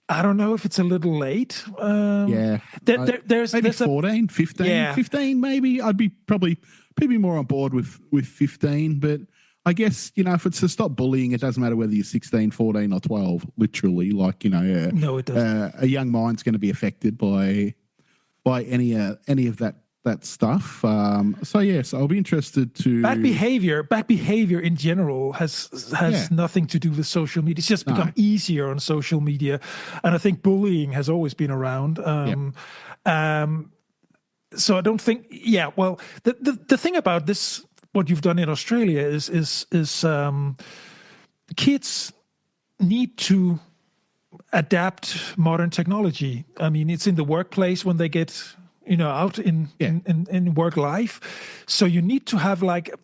I don't know if it's a little late. There's maybe 14, 15, 15 maybe. I'd be probably more on board with 15, but I guess, if it's to stop bullying, it doesn't matter whether you're 16, 14 or 12, literally. Like, no, it doesn't. A young mind's going to be affected by any of that stuff. So I'll be interested to... Bad behavior in general has nothing to do with social media. It's just become easier on social media. And I think bullying has always been around. So I don't think... Yeah, well, the thing about this... What you've done in Australia is kids need to adapt modern technology. I mean, it's in the workplace when they get out in work life, so you need to have like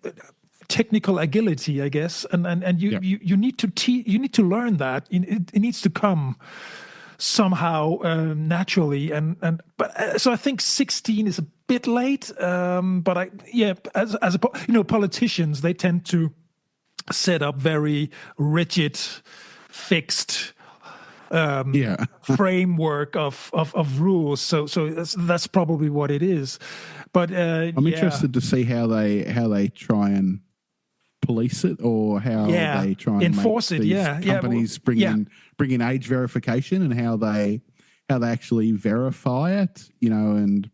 technical agility, I guess, and you need to learn that. It needs to come somehow naturally, so I think 16 is a bit late, but as politicians, they tend to set up very rigid, fixed framework of rules. So that's probably what it is. But I'm interested to see how they try and police it, or how they try and enforce make it. Companies bring in age verification, and how they actually verify it. And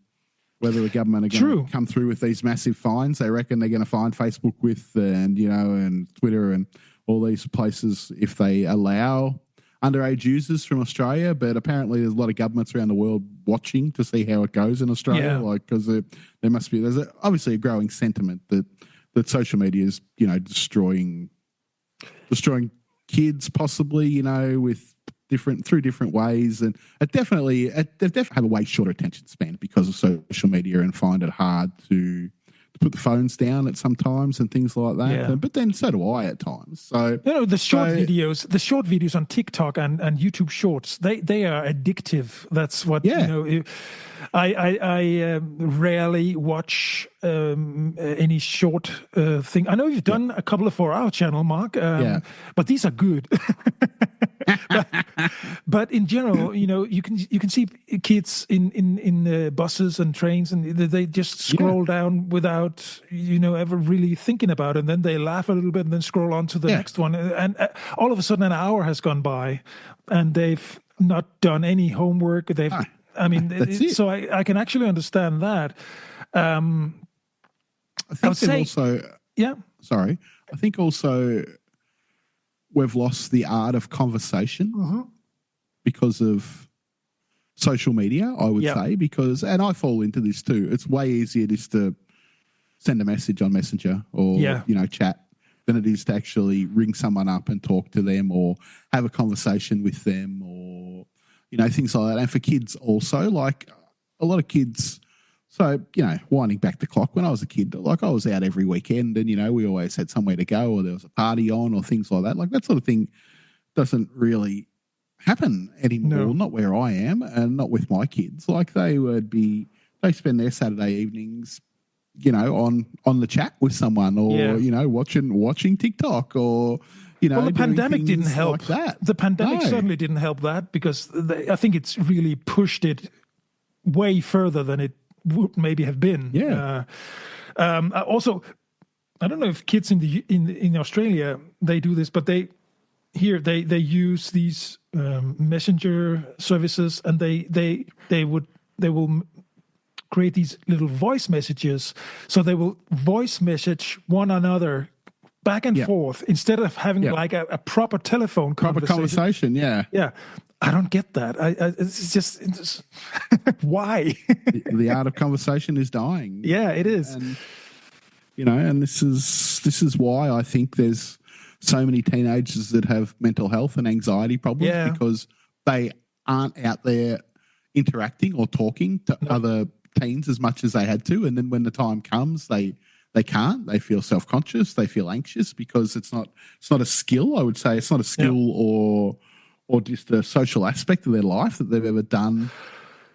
whether the government are going to come through with these massive fines. They reckon they're going to fine Facebook with, and Twitter and all these places if they allow underage users from Australia. But apparently there's a lot of governments around the world watching to see how it goes in Australia. Because there's obviously a growing sentiment that social media is, destroying kids, possibly, with through different ways, and they definitely have a way shorter attention span because of social media, and find it hard to put the phones down at some times and things like that. Yeah. But then so do I at times. So the short videos on TikTok and YouTube Shorts, they are addictive. That's what I rarely watch any short thing. I know you've done a couple for our channel, Mark. But these are good. but in general, you can see kids in buses and trains, and they just scroll down without ever really thinking about it. And then they laugh a little bit, and then scroll on to the next one, and all of a sudden an hour has gone by, and they've not done any homework. So I can actually understand that. I think also we've lost the art of conversation because of social media, I would say, and I fall into this too. It's way easier just to send a message on Messenger or, chat than it is to actually ring someone up and talk to them or have a conversation with them or, things like that. And for kids also, like a lot of kids, so, winding back the clock, when I was a kid, like I was out every weekend and, we always had somewhere to go or there was a party on or things like that. Like that sort of thing doesn't really happen anymore, not where I am and not with my kids. Like they spend their Saturday evenings, on the chat with someone or, watching TikTok or, well, the pandemic didn't help. Like that. The pandemic certainly didn't help that because I think it's really pushed it way further than it would maybe have been. Yeah. Also, I don't know if kids in Australia they do this, but they use these messenger services, and they will create these little voice messages. So they will voice message one another back and forth instead of having like a proper telephone conversation. Yeah. I don't get that. It's just why? the art of conversation is dying. Yeah, it is. And, and this is why I think there's so many teenagers that have mental health and anxiety problems because they aren't out there interacting or talking to other teens as much as they had to. And then when the time comes, they can't. They feel self-conscious. They feel anxious because it's not a skill. I would say it's not a skill or just a social aspect of their life that they've ever done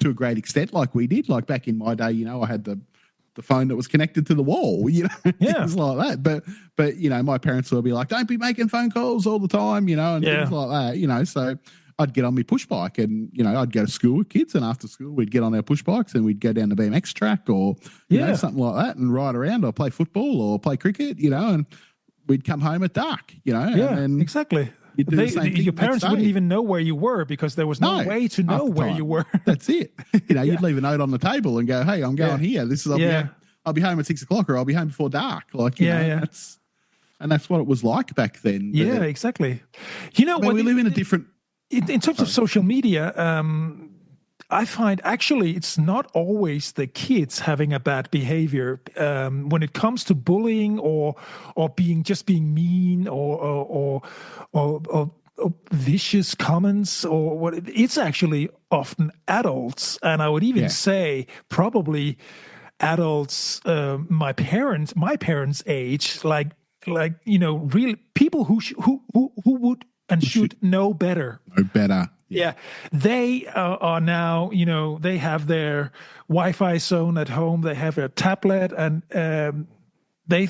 to a great extent like we did. Like back in my day, I had the phone that was connected to the wall, things like that. But my parents would be like, don't be making phone calls all the time, and things like that, so I'd get on my push bike and, I'd go to school with kids, and after school we'd get on our push bikes and we'd go down the BMX track or, something like that and ride around or play football or play cricket, and we'd come home at dark, and exactly. Your parents wouldn't even know where you were because there was no way to know where you were. That's it. You'd leave a note on the table and go, hey, I'm going here. I'll be home at 6 o'clock or I'll be home before dark. That's what it was like back then. Yeah, exactly. We live in a different... In terms of social media, I find actually it's not always the kids having a bad behavior when it comes to bullying or being mean or vicious comments or what. It's actually often adults, and I would even say probably adults my parents' age, like real people who would and should know better. Know better. Yeah. They are now, they have their Wi-Fi zone at home. They have a tablet, and they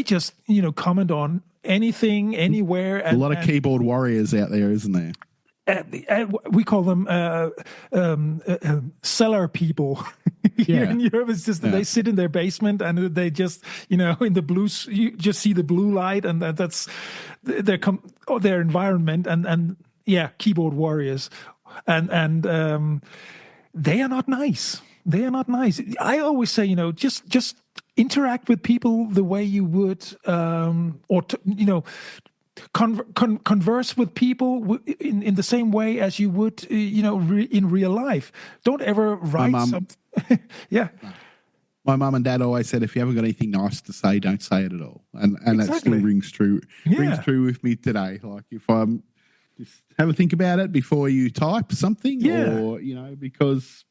just, comment on anything, anywhere. And, a lot of keyboard warriors out there, isn't there? We call them cellar people. Here in Europe, it's just that they sit in their basement and they just, in the blues, you just see the blue light, and that's their environment. And keyboard warriors, and they are not nice. They are not nice. I always say, just interact with people the way you would, converse with people in the same way as you would, in real life. Don't ever write something. My mum and dad always said, if you haven't got anything nice to say, don't say it at all. And that still rings true. Rings true with me today. Like if I'm just have a think about it before you type something, or because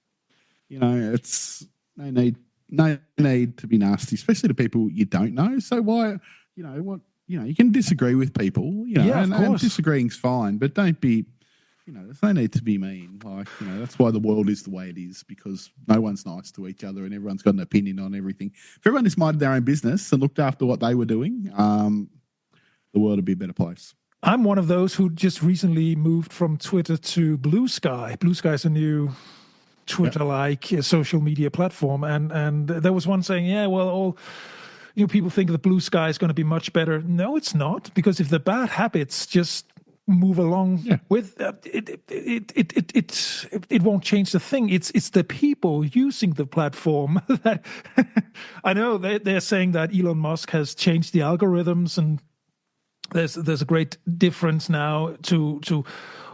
it's no need no need to be nasty, especially to people you don't know. So why, you can disagree with people, Yeah, of and course. disagreeing's fine, but don't be, there's no need to be mean. Like, that's why the world is the way it is, because no one's nice to each other and everyone's got an opinion on everything. If everyone just minded their own business and looked after what they were doing, the world would be a better place. I'm one of those who just recently moved from Twitter to Blue Sky. Blue Sky is a new Twitter-like social media platform, and there was one saying, "Yeah, well, all people think that Blue Sky is going to be much better." No, it's not, because if the bad habits just move along with it won't change the thing. It's the people using the platform that I know they're saying that Elon Musk has changed the algorithms, and there's a great difference now to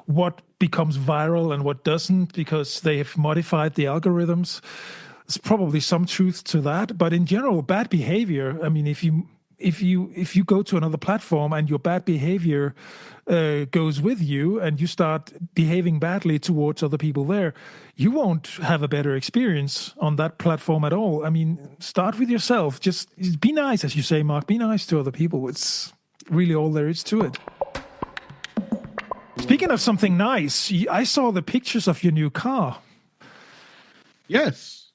what becomes viral and what doesn't, because they have modified the algorithms. There's probably some truth to that, but in general, bad behavior. I mean, if you go to another platform and your bad behavior goes with you, and you start behaving badly towards other people there, you won't have a better experience on that platform at all. I mean, start with yourself. Just be nice, as you say, Mark. Be nice to other people. It's really all there is to it. Speaking of something nice, I saw the pictures of your new car. Yes.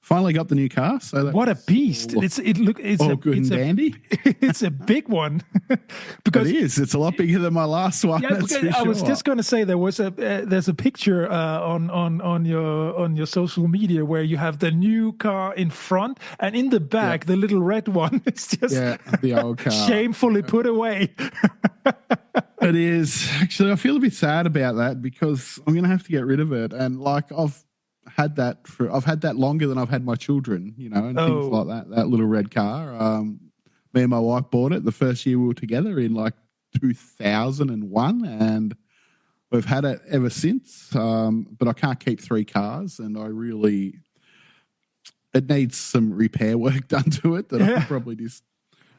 Finally got the new car. So what a beast! It's dandy. It's a big one. Because it is. It's a lot bigger than my last one. Yeah, I was just going to say there's a picture on your social media where you have the new car in front, and in the back the little red one. It's just the old car shamefully put away. It is. Actually, I feel a bit sad about that, because I'm going to have to get rid of it, and I've had that longer than I've had my children, and things like that. That little red car. Me and my wife bought it the first year we were together in 2001, and we've had it ever since. But I can't keep 3 cars, and it needs some repair work done to it that I'm probably just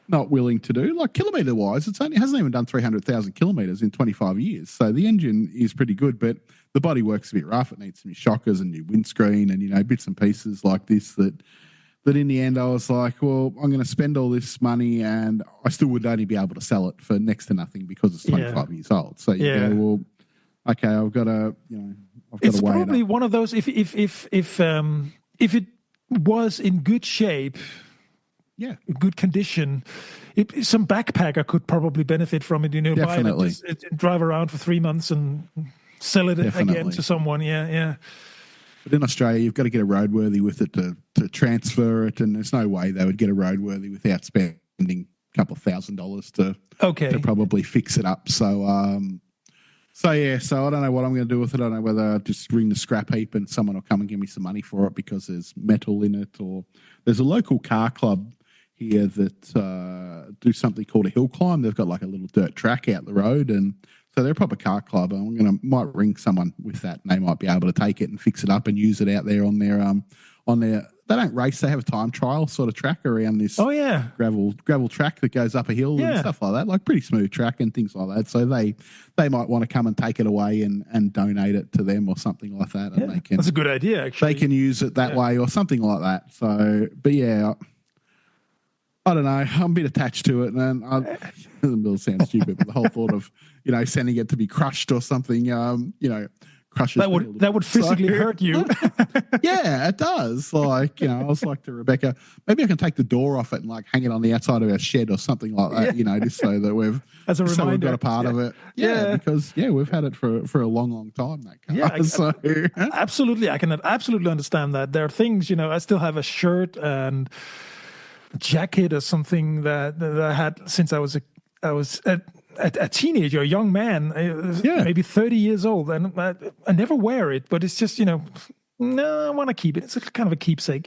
not willing to do. Kilometre wise, it hasn't even done 300,000 kilometres in 25 years. So the engine is pretty good, but the body works a bit rough. It needs some new shockers and new windscreen and, bits and pieces like this that in the end I was like, well, I'm going to spend all this money and I still would only be able to sell it for next to nothing because it's 25 years old. So you go, well, okay, I've got to, it's probably one of those, if it was in good shape, good condition, some backpacker could probably benefit from it. Definitely. Buy it, drive around for 3 months and sell it again to someone. Yeah. But in Australia, you've got to get a roadworthy with it to transfer it, and there's no way they would get a roadworthy without spending a couple of $1,000 to probably fix it up. So I don't know what I'm going to do with it. I don't know whether I just ring the scrap heap and someone will come and give me some money for it because there's metal in it, or there's a local car club here that do something called a hill climb. They've got a little dirt track out the road, and so they're a proper car club. And might ring someone with that, and they might be able to take it and fix it up and use it out there on their They don't race; they have a time trial sort of track around this. Gravel track that goes up a hill and stuff like that, pretty smooth track and things like that. So they might want to come and take it away and donate it to them or something like that, and that's a good idea. Actually, they can use it that way or something like that. So, but I don't know. I'm a bit attached to it, and it sounds stupid, but the whole thought of sending it to be crushed or something, crushes that would physically hurt you. Yeah, it does. I was like to Rebecca, maybe I can take the door off it and hang it on the outside of our shed or something like that. Just so that we've as a reminder, so we've got a part of it. Because we've had it for a long time. That car. Absolutely, I can absolutely understand that. There are things I still have a shirt and jacket or something that I had since I was a teenager, a young man, maybe 30 years old, and I never wear it, but it's just no, I want to keep it. It's kind of a keepsake,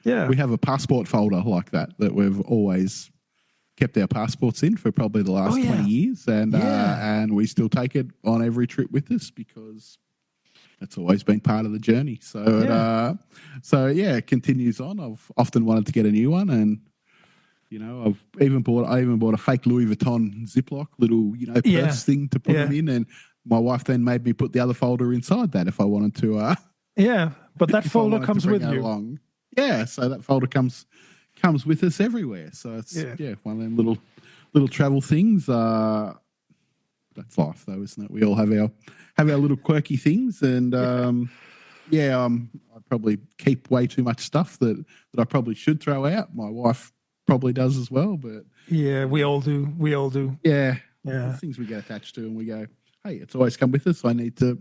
We have a passport folder like that we've always kept our passports in for probably the last 20 years, and we still take it on every trip with us because it's always been part of the journey. So it continues on. I've often wanted to get a new one, and I've even bought a fake Louis Vuitton Ziploc little purse thing to put them in, and my wife then made me put the other folder inside that if I wanted to. But that if I folder wanted to comes bring with that you. along. Yeah, so that folder comes with us everywhere. So it's one of them little travel things. That's life, though, isn't it? We all have our little quirky things, and I probably keep way too much stuff that I probably should throw out. My wife probably does as well, but Yeah, we all do. We all do. yeah, Yeah. things we get attached to, and we go, hey, it's always come with us. I need to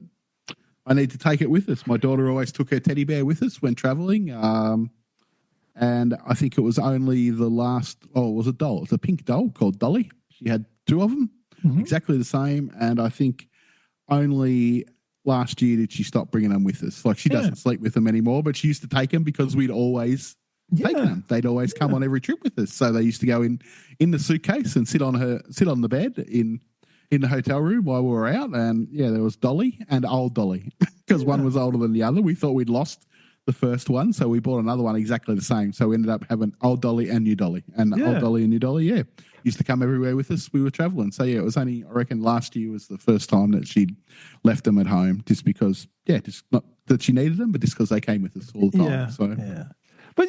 take it with us. My daughter always took her teddy bear with us when traveling. And I think it was only the last, it was a doll. It's a pink doll called Dolly. She had two of them, exactly the same. And I think only last year did she stop bringing them with us. Like she doesn't sleep with them anymore, but she used to take them because we'd always take them. They'd always come on every trip with us. So they used to go in the suitcase and sit on the bed in the hotel room while we were out. And there was Dolly and old Dolly because one was older than the other. We thought we'd lost the first one, so we bought another one exactly the same. So we ended up having old Dolly and new Dolly. And old Dolly and new Dolly, used to come everywhere with us. We were traveling. So it was only, I reckon last year was the first time that she'd left them at home just because, just not that she needed them, but just because they came with us all the time. But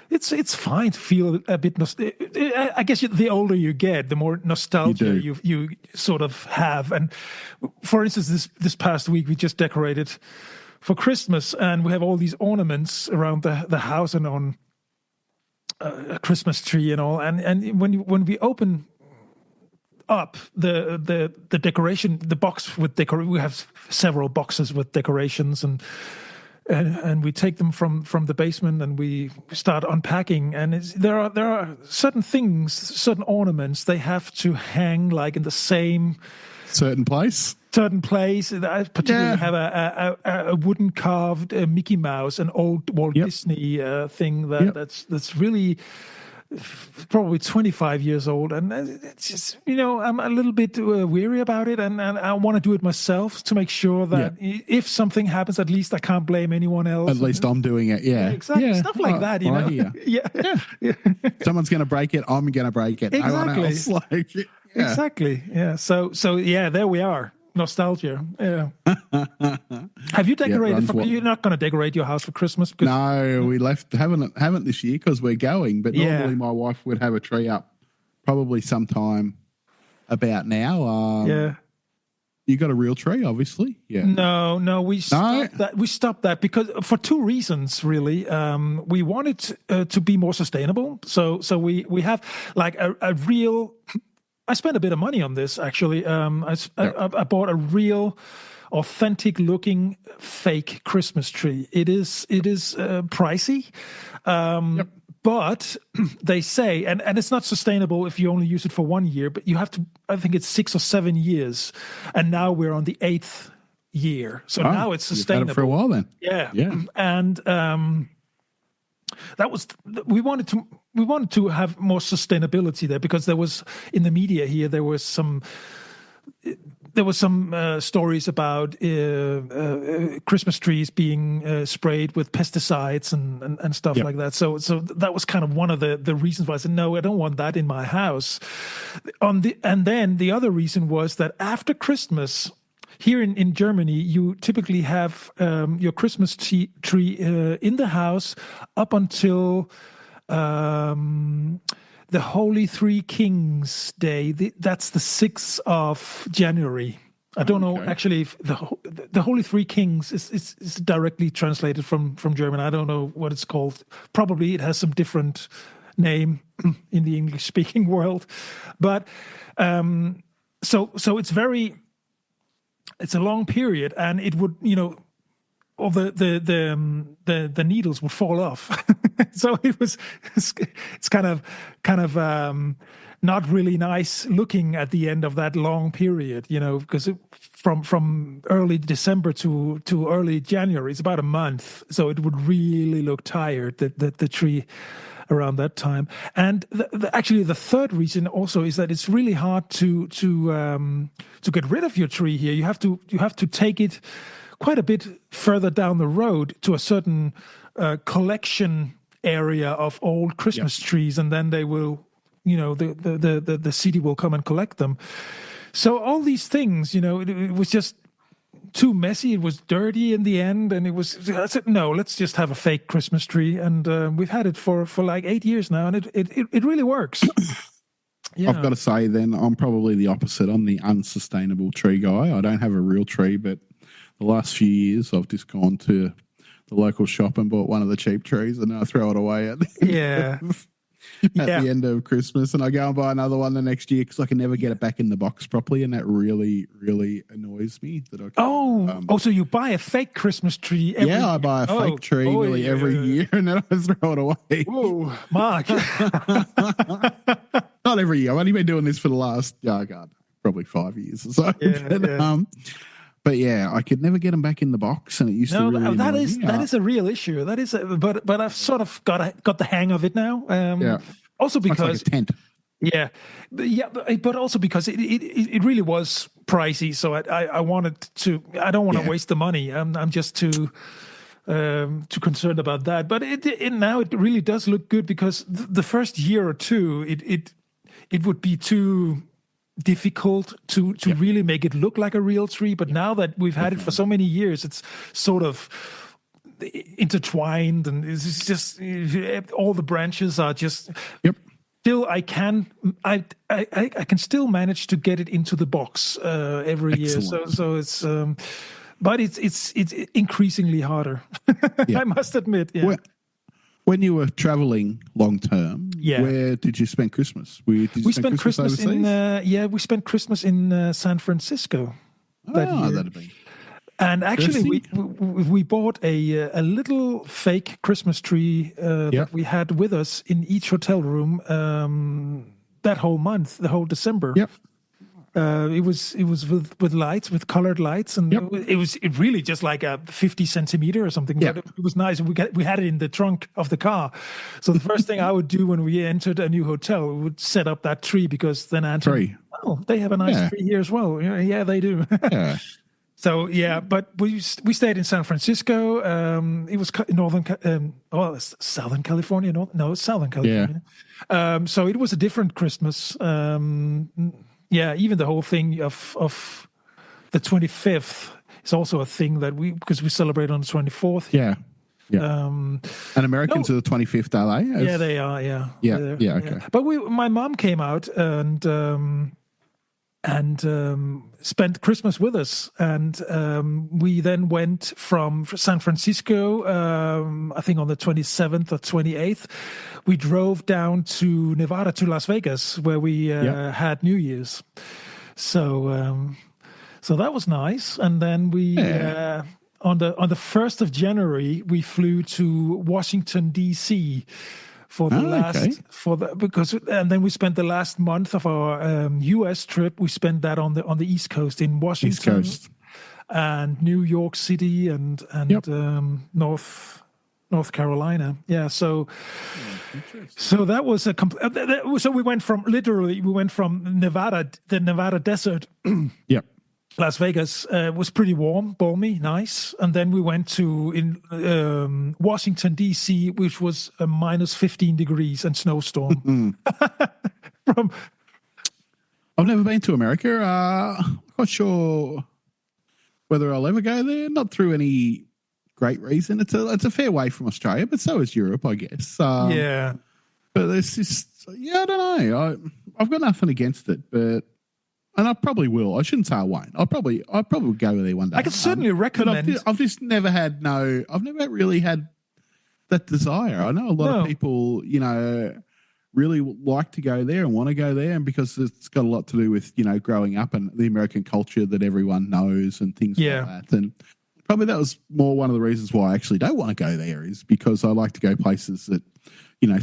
it's fine to feel a bit. I guess the older you get, the more nostalgia you sort of have. And for instance, this past week we just decorated for Christmas, and we have all these ornaments around the house and on a Christmas tree and all. And when we open up the decoration, the box with we have several boxes with decorations and we take them from the basement and we start unpacking. And there are certain things, certain ornaments, they have to hang like in the same certain place. I particularly have a wooden carved Mickey Mouse, an old Walt Disney thing that's really probably 25 years old, and it's just I'm a little bit weary about it, and I want to do it myself to make sure that if something happens, at least I can't blame anyone else. At least I'm doing it. Exactly. Stuff like that. Yeah. Someone's going to break it. I'm going to break it. Exactly. No one else. Exactly. Yeah. So there we are. Nostalgia. Yeah. Have you decorated? You're not going to decorate your house for Christmas? No, we haven't this year because we're going. But normally my wife would have a tree up probably sometime about now. You got a real tree, obviously. Yeah. No, we stopped that. We stopped that because for two reasons, really. We wanted to be more sustainable. So we have like a real. I spent a bit of money on this, actually. I bought a real, authentic-looking fake Christmas tree. It is pricey, but they say, and it's not sustainable if you only use it for 1 year, but you have to, I think it's 6 or 7 years, and now we're on the 8th year. So now it's sustainable. You've had it for a while then. Yeah. And that was, we wanted to have more sustainability there because there was in the media here there was some stories about Christmas trees being sprayed with pesticides and stuff like that. So that was kind of one of the reasons why I said no, I don't want that in my house. And then the other reason was that after Christmas. Here in Germany, you typically have your Christmas tree in the house up until the Holy Three Kings Day. That's the 6th of January. I don't know actually if the Holy Three Kings is directly translated from German. I don't know what it's called. Probably it has some different name in the English-speaking world, but so it's very. It's a long period, and it would, all the needles would fall off. So it's kind of not really nice looking at the end of that long period, because from early December to early January, it's about a month. So it would really look tired, the tree around that time. And actually the third reason also is that it's really hard to get rid of your tree here. You have to take it quite a bit further down the road to a certain collection area of old Christmas trees, and then they will, the city will come and collect them. So all these things, it was just too messy. It was dirty in the end, and I said, no, let's just have a fake Christmas tree, and we've had it for like 8 years now, and it really works. Yeah. I've got to say, then I'm probably the opposite. I'm the unsustainable tree guy. I don't have a real tree, but the last few years I've just gone to the local shop and bought one of the cheap trees, and I throw it away at the end of Christmas, and I go and buy another one the next year because I can never get it back in the box properly, and that really, really annoys me. So you buy a fake Christmas tree every year? I buy a fake tree nearly every year, and then I throw it away. Whoa, Mark. Not every year. I've only been doing this for the last, probably 5 years or so. But yeah, I could never get them back in the box, and it used to really that is a real issue. That is, but I've sort of got the hang of it now. Also because like a tent. But also because it really was pricey. So I wanted to. I don't want to waste the money. I'm just too concerned about that. But now it really does look good because the first year or two it would be too difficult to really make it look like a real tree, but now that we've had it for so many years, it's sort of intertwined, and it's just all the branches are just. Still, I can still manage to get it into the box every year. So it's but it's increasingly harder. I must admit. Yeah. When you were traveling long term, where did you spend Christmas? We spent Christmas we spent Christmas in San Francisco that year. That'd be. And actually, we bought a little fake Christmas tree that we had with us in each hotel room that whole month, the whole December. Yep. It was with lights, with colored lights, and it really just like a 50 centimeter or something. But it was nice. We had it in the trunk of the car. So the first thing I would do when we entered a new hotel, we would set up that tree, because then Anthony, they have a nice tree here as well. Yeah, they do. Yeah. So but we stayed in San Francisco. It was Southern California. No, it's Southern California. Yeah. So it was a different Christmas. Even the whole thing of the 25th is also a thing that because we celebrate on the 24th. Yeah. And Americans are the 25th, are they? Yeah, they are. Yeah. Yeah. Okay. But my mom came out and spent Christmas with us, and we then went from San Francisco. I think on the 27th or 28th, we drove down to Nevada, to Las Vegas, where we had New Year's. So that was nice. And then we on the 1st of January we flew to Washington D.C. for the and then we spent the last month of our U.S. trip. We spent that on the East Coast, in Washington, and New York City, and North Carolina. Yeah, so that was so we went from Nevada, the Nevada desert. Las Vegas was pretty warm, balmy, nice. And then we went to Washington, D.C., which was a minus 15 degrees and snowstorm. I've never been to America. I'm not sure whether I'll ever go there. Not through any great reason. It's a fair way from Australia, but so is Europe, I guess. But there's just, I don't know. I've got nothing against it, but... And I probably will. I shouldn't say I won't. I'll probably go there one day. I can certainly recommend. I've just never I've never really had that desire. I know a lot of people, really like to go there and want to go there, and because it's got a lot to do with, growing up and the American culture that everyone knows and things like that. And probably that was more one of the reasons why I actually don't want to go there, is because I like to go places that,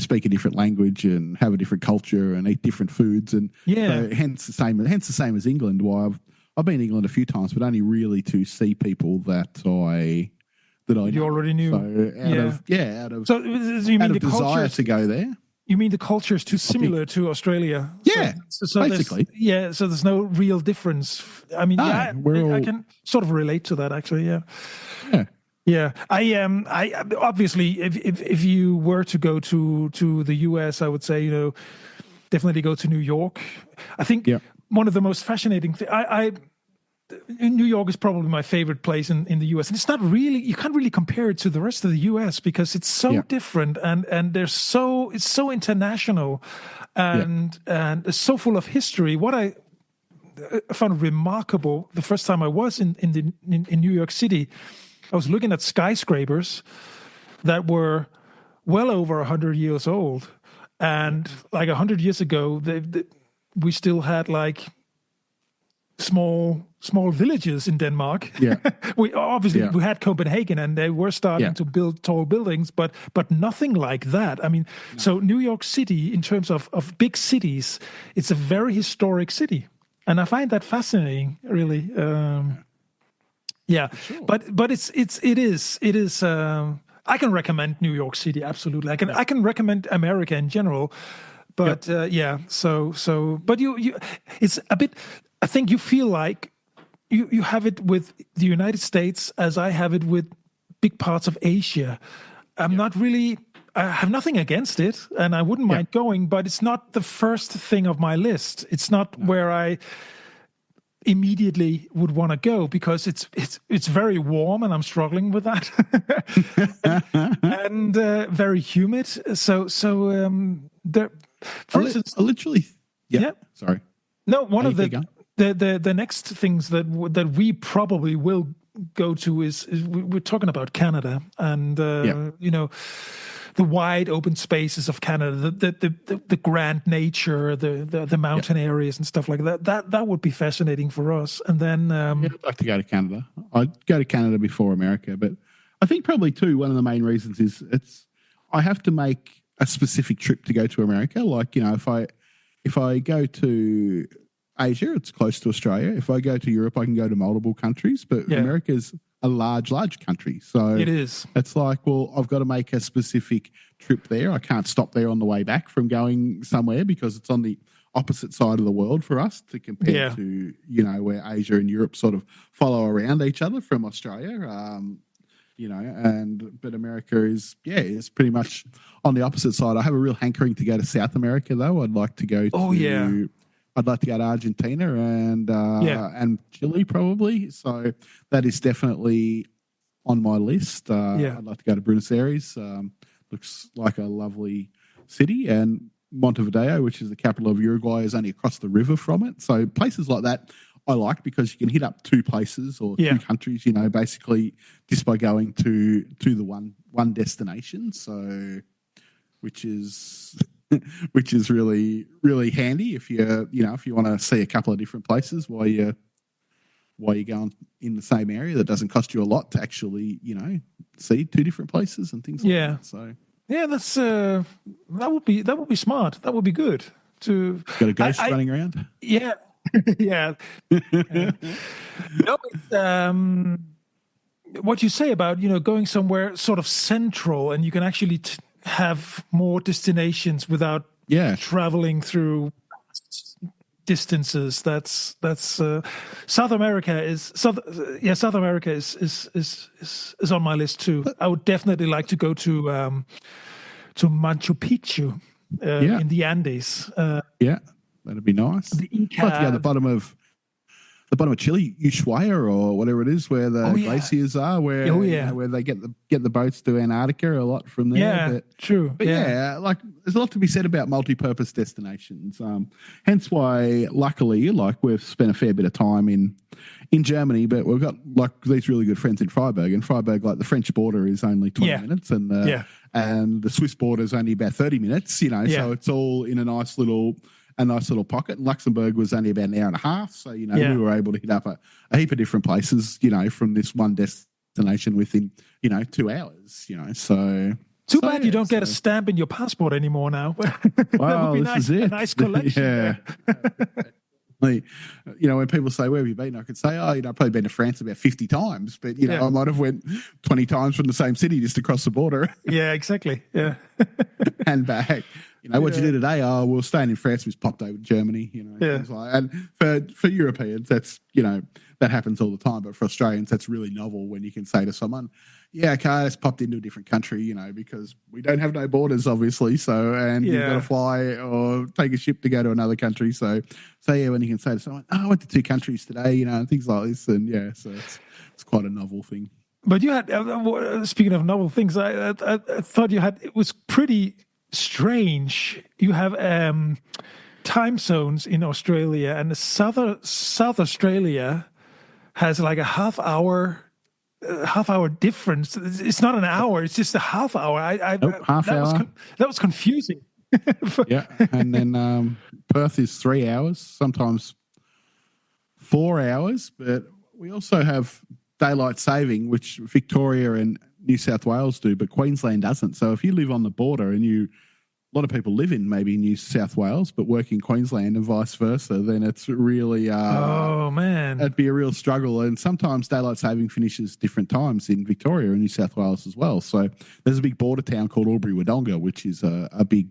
speak a different language and have a different culture and eat different foods, and so hence the same as England. Why I've been in England a few times, but only really to see people that I you already knew. So you mean the desire culture to go there? You mean the culture is too similar to Australia? Yeah, so basically. So there's no real difference. I mean, I can sort of relate to that, actually. Yeah. Yeah, I obviously, if you were to go to the US, I would say, definitely go to New York. I think one of the most fascinating things, New York is probably my favorite place in the U.S. And it's not really, you can't really compare it to the rest of the U.S. because it's so different and it's so international and it's so full of history. What I found remarkable the first time I was in New York City, I was looking at skyscrapers that were well over 100 years old. And like 100 years ago, we still had like small villages in Denmark. Yeah. we had Copenhagen and they were starting to build tall buildings, but nothing like that. I mean, so New York City, in terms of big cities, it's a very historic city. And I find that fascinating, really. Sure. But it is. I can recommend New York City, absolutely. I can recommend America in general, but but you it's a bit. I think you feel like you have it with the United States as I have it with big parts of Asia. I have nothing against it, and I wouldn't mind going, but it's not the first thing of my list. It's not where I immediately would want to go because it's very warm and I'm struggling with that, and very humid. So there, for instance, literally, sorry. No, one of the next things that we probably will go to is we're talking about Canada and the wide open spaces of Canada, the grand nature, the mountain areas and stuff like that. That would be fascinating for us. And then I'd like to go to Canada. I'd go to Canada before America, but I think probably too one of the main reasons is I have to make a specific trip to go to America. Like, if I go to Asia, it's close to Australia. If I go to Europe, I can go to multiple countries, but America's a large country. So it is. It's like, well, I've got to make a specific trip there. I can't stop there on the way back from going somewhere because it's on the opposite side of the world for us to compare to, where Asia and Europe sort of follow around each other from Australia. But America is pretty much on the opposite side. I have a real hankering to go to South America, though. I'd like to go I'd like to go to Argentina and Chile, probably. So that is definitely on my list. I'd like to go to Buenos Aires. Looks like a lovely city. And Montevideo, which is the capital of Uruguay, is only across the river from it. So places like that I like because you can hit up two places or two countries, basically just by going to the one destination. So which is really, really handy if if you want to see a couple of different places while you're going in the same area. That doesn't cost you a lot to actually, see two different places and things like that. So that's that would be smart. That would be good to got a ghost running around. Yeah. Yeah. What you say about, going somewhere sort of central and you can actually have more destinations without traveling through distances. That's South America is South America is on my list too. I would definitely like to go to Machu Picchu in the Andes. That'd be nice. The Inca, I'd like to go to the bottom of Chile, Ushuaia or whatever it is, where the glaciers are, where where they get the boats to Antarctica a lot from there. Yeah, true. But there's a lot to be said about multi-purpose destinations. Hence why, luckily, we've spent a fair bit of time in Germany, but we've got these really good friends in Freiburg. And Freiburg, the French border is only 20 minutes, and the Swiss border is only about 30 minutes. So it's all in a nice little pocket. And Luxembourg was only about an hour and a half. So, we were able to hit up a heap of different places, from this one destination within, 2 hours, so. Too bad you don't get a stamp in your passport anymore now. Well, that would be this is it. A nice collection. When people say, where have you been? I could say, I've probably been to France about 50 times, but, I might have went 20 times from the same city just across the border. Yeah, exactly. Yeah. And back. What you do today? Oh, we're staying in France. We just popped over to Germany. Things like, and for Europeans, that's that happens all the time. But for Australians, that's really novel when you can say to someone, yeah, okay, I just popped into a different country, because we don't have no borders, obviously. So, and you've got to fly or take a ship to go to another country. So yeah, when you can say to someone, I went to 2 countries today, and things like this. And yeah, so it's quite a novel thing. But you had, speaking of novel things, I thought it was pretty strange. You have time zones in Australia, and the South Australia has like a half hour difference. It's not an hour; it's just a half hour. Half hour. That was confusing. Yeah, and then Perth is 3 hours, sometimes 4 hours. But we also have daylight saving, which Victoria and New South Wales do, but Queensland doesn't. So if you live on the border and a lot of people live in maybe New South Wales but work in Queensland and vice versa, then it's really oh man, it'd be a real struggle. And sometimes daylight saving finishes different times in Victoria and New South Wales as well. So there's a big border town called Albury-Wodonga, which is a big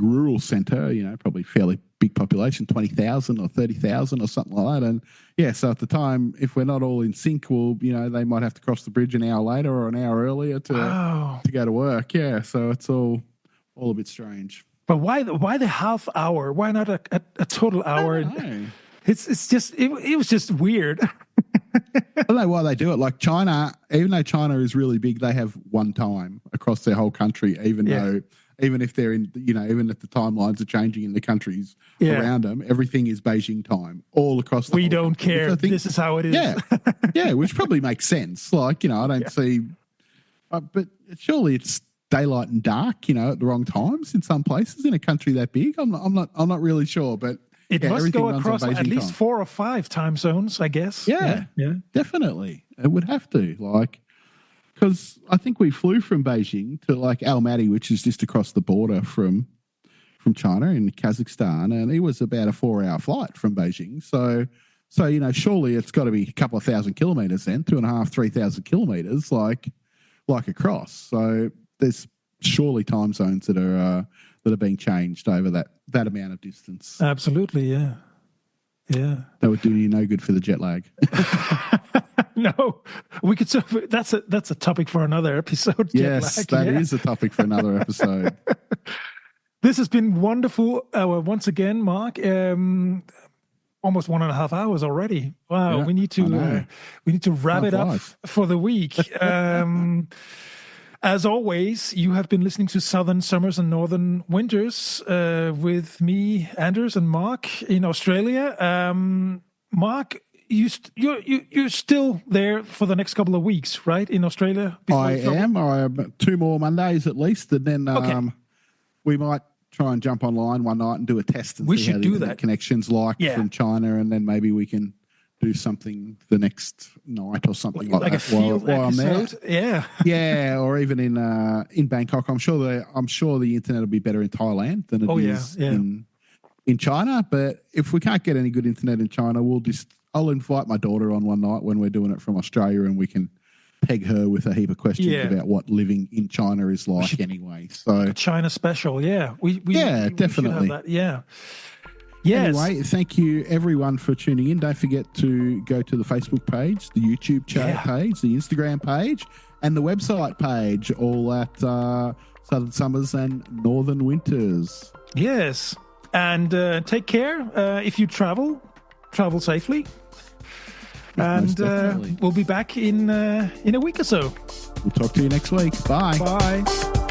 rural centre, probably fairly big population, 20,000 or 30,000 or something like that. And yeah, so at the time, if we're not all in sync, they might have to cross the bridge an hour later or an hour earlier to go to work. Yeah, so it's all a bit strange. But why the half hour? Why not a total hour? I don't know. It's just it was just weird. I don't know why they do it. Like China, even though China is really big, they have one time across their whole country, even if they're in, even if the timelines are changing in the countries around them, everything is Beijing time all across the We whole don't country, care. This is how it is. Yeah. Yeah, which probably makes sense. Like, I don't see, but surely it's daylight and dark, at the wrong times in some places in a country that big. I'm not really sure, but it must go across at least 4 or 5 time zones, I guess. Yeah, definitely. It would have to, because I think we flew from Beijing to Almaty, which is just across the border from China in Kazakhstan, and it was about a 4-hour flight from Beijing. So surely it's got to be a couple of thousand kilometres then, 2,500, 3,000 kilometres, like across. So there's surely time zones that are being changed over that amount of distance. Absolutely, yeah. That would do you no good for the jet lag. No, we could. That's a topic for another episode. Yes, that is a topic for another episode. This has been wonderful. Once again, Mark. Almost 1.5 hours already. Wow, we need to wrap it up for the week. As always, you have been listening to Southern Summers and Northern Winters with me, Anders, and Mark in Australia. Mark, you're still there for the next couple of weeks, right? In Australia? I am 2 more Mondays at least, and then we might try and jump online one night and do a test and see how the internet connection's from China, and then maybe we can do something the next night or something like that while I'm there. Yeah, or even in Bangkok. I'm sure the internet will be better in Thailand than it is in China. But if we can't get any good internet in China, I'll invite my daughter on one night when we're doing it from Australia, and we can peg her with a heap of questions about what living in China is like anyway. So China special, we definitely should have that. Yeah. Yes. Anyway, thank you everyone for tuning in. Don't forget to go to the Facebook page, the YouTube page, the Instagram page, and the website page, all at Southern Summers and Northern Winters. Yes. And take care. If you travel safely. And we'll be back in a week or so. We'll talk to you next week. Bye. Bye.